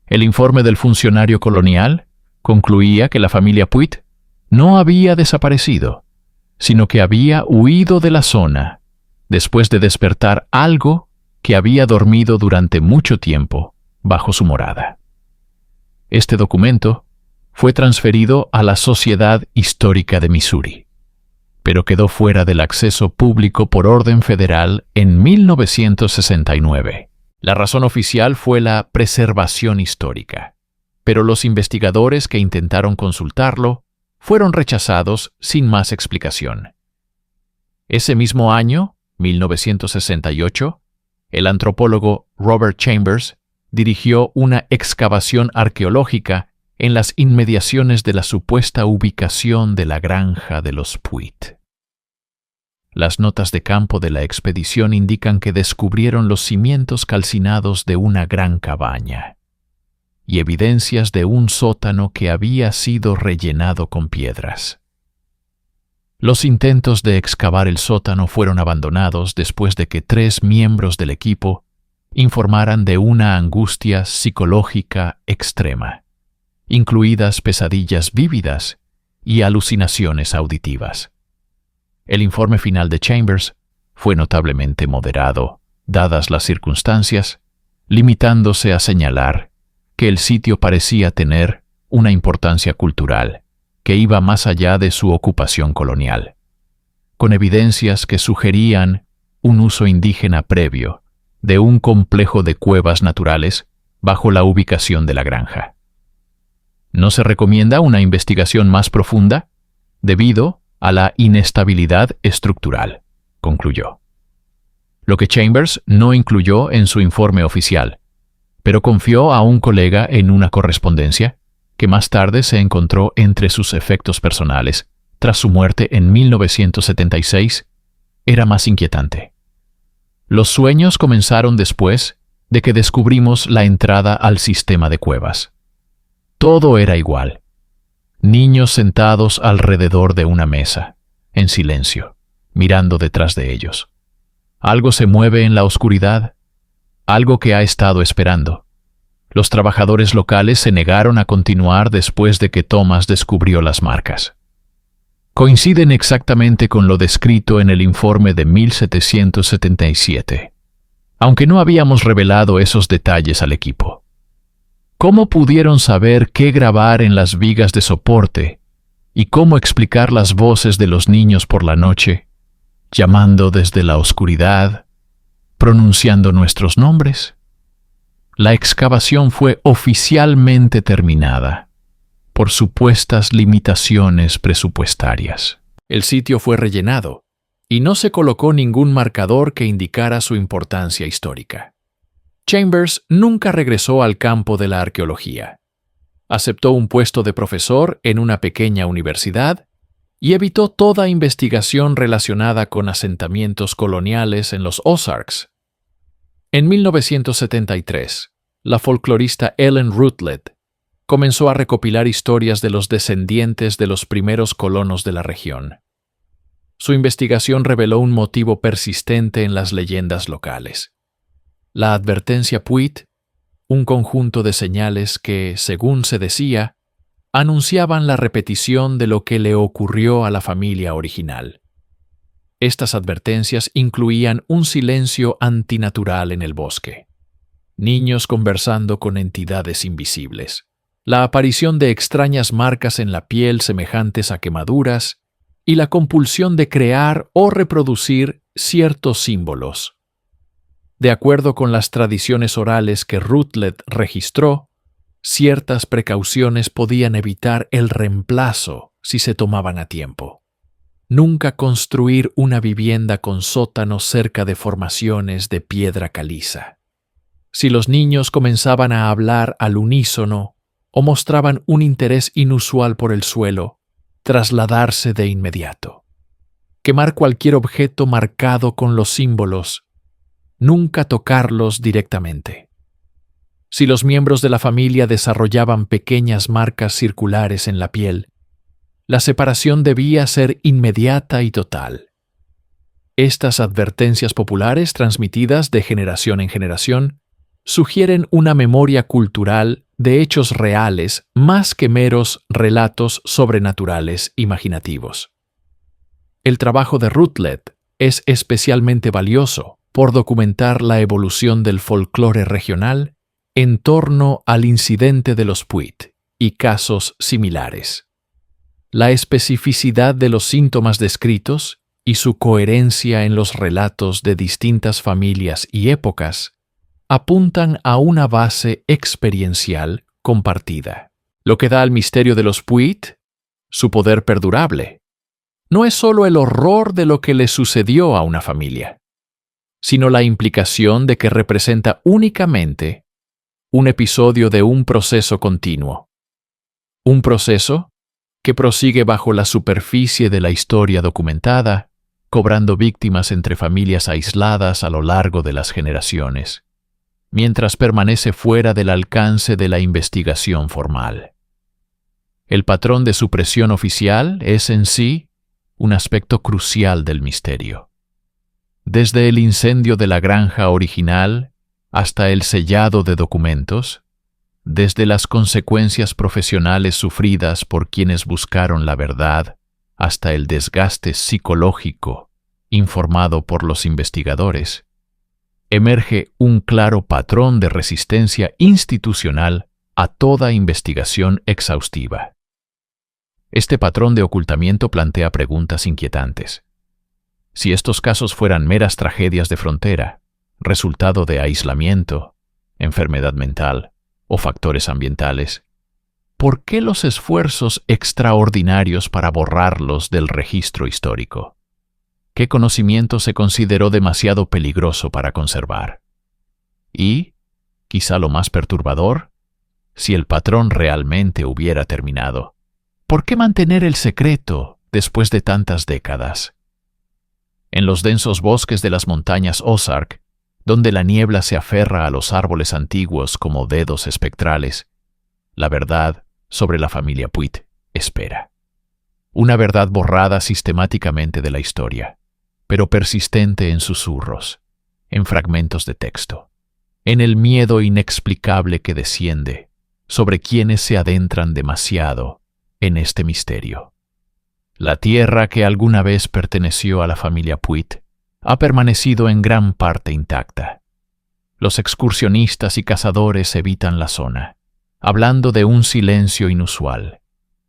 El informe del funcionario colonial concluía que la familia Puit no había desaparecido, sino que había huido de la zona después de despertar algo que había dormido durante mucho tiempo bajo su morada. Este documento fue transferido a la Sociedad Histórica de Missouri, pero quedó fuera del acceso público por orden federal en 1969. La razón oficial fue la preservación histórica, pero los investigadores que intentaron consultarlo fueron rechazados sin más explicación. Ese mismo año, 1968, el antropólogo Robert Chambers dirigió una excavación arqueológica en las inmediaciones de la supuesta ubicación de la granja de los Puit. Las notas de campo de la expedición indican que descubrieron los cimientos calcinados de una gran cabaña y evidencias de un sótano que había sido rellenado con piedras. Los intentos de excavar el sótano fueron abandonados después de que 3 miembros del equipo informaran de una angustia psicológica extrema, incluidas pesadillas vívidas y alucinaciones auditivas. El informe final de Chambers fue notablemente moderado, dadas las circunstancias, limitándose a señalar que el sitio parecía tener una importancia cultural que iba más allá de su ocupación colonial. con evidencias que sugerían un uso indígena previo de un complejo de cuevas naturales bajo la ubicación de la granja. ¿No se recomienda una investigación más profunda? Debido a la inestabilidad estructural, concluyó. Lo que Chambers no incluyó en su informe oficial, pero confió a un colega en una correspondencia que más tarde se encontró entre sus efectos personales tras su muerte en 1976, era más inquietante. Los sueños comenzaron después de que descubrimos la entrada al sistema de cuevas. Todo era igual. Niños sentados alrededor de una mesa, en silencio, mirando detrás de ellos. Algo se mueve en la oscuridad, algo que ha estado esperando. Los trabajadores locales se negaron a continuar después de que Thomas descubrió las marcas. Coinciden exactamente con lo descrito en el informe de 1777, aunque no habíamos revelado esos detalles al equipo. ¿Cómo pudieron saber qué grabar en las vigas de soporte y cómo explicar las voces de los niños por la noche, llamando desde la oscuridad, pronunciando nuestros nombres? La excavación fue oficialmente terminada por supuestas limitaciones presupuestarias. El sitio fue rellenado y no se colocó ningún marcador que indicara su importancia histórica. Chambers nunca regresó al campo de la arqueología. Aceptó un puesto de profesor en una pequeña universidad y evitó toda investigación relacionada con asentamientos coloniales en los Ozarks. En 1973, la folclorista Ellen Rutledge comenzó a recopilar historias de los descendientes de los primeros colonos de la región. Su investigación reveló un motivo persistente en las leyendas locales. La advertencia Puit, un conjunto de señales que, según se decía, anunciaban la repetición de lo que le ocurrió a la familia original. Estas advertencias incluían un silencio antinatural en el bosque, niños conversando con entidades invisibles, la aparición de extrañas marcas en la piel semejantes a quemaduras y la compulsión de crear o reproducir ciertos símbolos. De acuerdo con las tradiciones orales que Rutledge registró, ciertas precauciones podían evitar el reemplazo si se tomaban a tiempo. Nunca construir una vivienda con sótanos cerca de formaciones de piedra caliza. Si los niños comenzaban a hablar al unísono o mostraban un interés inusual por el suelo, trasladarse de inmediato. Quemar cualquier objeto marcado con los símbolos, nunca tocarlos directamente. Si los miembros de la familia desarrollaban pequeñas marcas circulares en la piel, la separación debía ser inmediata y total. Estas advertencias populares transmitidas de generación en generación sugieren una memoria cultural de hechos reales más que meros relatos sobrenaturales imaginativos. El trabajo de Rutledge es especialmente valioso por documentar la evolución del folclore regional en torno al incidente de los Puit y casos similares. La especificidad de los síntomas descritos y su coherencia en los relatos de distintas familias y épocas apuntan a una base experiencial compartida. Lo que da al misterio de los Puit su poder perdurable no es solo el horror de lo que le sucedió a una familia, sino la implicación de que representa únicamente un episodio de un proceso continuo. Un proceso que prosigue bajo la superficie de la historia documentada, cobrando víctimas entre familias aisladas a lo largo de las generaciones, mientras permanece fuera del alcance de la investigación formal. El patrón de supresión oficial es en sí un aspecto crucial del misterio. Desde el incendio de la granja original hasta el sellado de documentos, desde las consecuencias profesionales sufridas por quienes buscaron la verdad hasta el desgaste psicológico informado por los investigadores, emerge un claro patrón de resistencia institucional a toda investigación exhaustiva. Este patrón de ocultamiento plantea preguntas inquietantes. Si estos casos fueran meras tragedias de frontera, resultado de aislamiento, enfermedad mental o factores ambientales, ¿por qué los esfuerzos extraordinarios para borrarlos del registro histórico? ¿Qué conocimiento se consideró demasiado peligroso para conservar? Y, quizá lo más perturbador, si el patrón realmente hubiera terminado, ¿por qué mantener el secreto después de tantas décadas? En los densos bosques de las montañas Ozark, donde la niebla se aferra a los árboles antiguos como dedos espectrales, la verdad sobre la familia Puig espera. Una verdad borrada sistemáticamente de la historia, pero persistente en susurros, en fragmentos de texto, en el miedo inexplicable que desciende sobre quienes se adentran demasiado en este misterio. La tierra que alguna vez perteneció a la familia Puig ha permanecido en gran parte intacta. Los excursionistas y cazadores evitan la zona, hablando de un silencio inusual,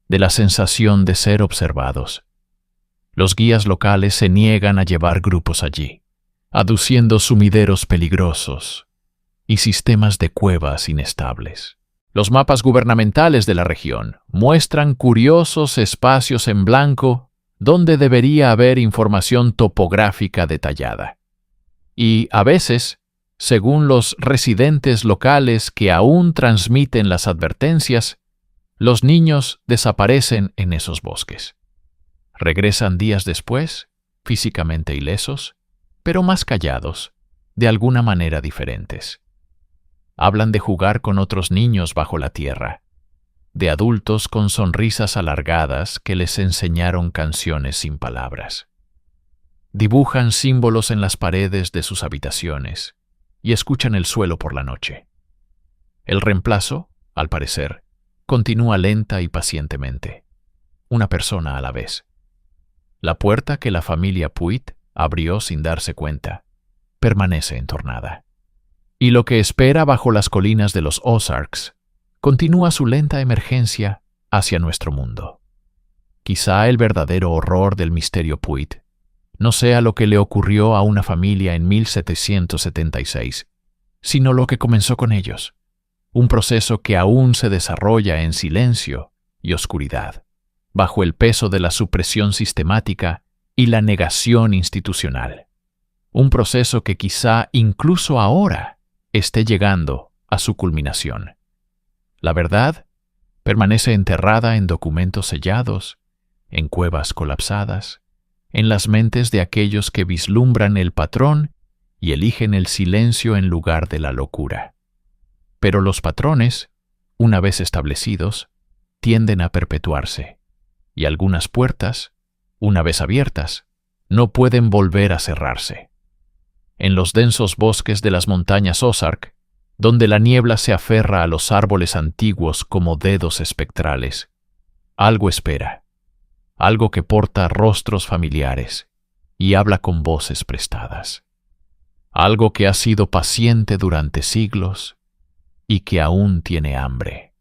de la sensación de ser observados. Los guías locales se niegan a llevar grupos allí, aduciendo sumideros peligrosos y sistemas de cuevas inestables. Los mapas gubernamentales de la región muestran curiosos espacios en blanco donde debería haber información topográfica detallada. Y, a veces, según los residentes locales que aún transmiten las advertencias, los niños desaparecen en esos bosques. Regresan días después, físicamente ilesos, pero más callados, de alguna manera diferentes. Hablan de jugar con otros niños bajo la tierra, de adultos con sonrisas alargadas que les enseñaron canciones sin palabras. Dibujan símbolos en las paredes de sus habitaciones y escuchan el suelo por la noche. El reemplazo, al parecer, continúa lenta y pacientemente, una persona a la vez. La puerta que la familia Puig abrió sin darse cuenta permanece entornada. Y lo que espera bajo las colinas de los Ozarks continúa su lenta emergencia hacia nuestro mundo. Quizá el verdadero horror del misterio Puig no sea lo que le ocurrió a una familia en 1776, sino lo que comenzó con ellos, un proceso que aún se desarrolla en silencio y oscuridad, bajo el peso de la supresión sistemática y la negación institucional. Un proceso que quizá incluso ahora esté llegando a su culminación. La verdad permanece enterrada en documentos sellados, en cuevas colapsadas, en las mentes de aquellos que vislumbran el patrón y eligen el silencio en lugar de la locura. Pero los patrones, una vez establecidos, tienden a perpetuarse, y algunas puertas, una vez abiertas, no pueden volver a cerrarse. En los densos bosques de las montañas Ozark, donde la niebla se aferra a los árboles antiguos como dedos espectrales, algo espera, algo que porta rostros familiares y habla con voces prestadas, algo que ha sido paciente durante siglos y que aún tiene hambre.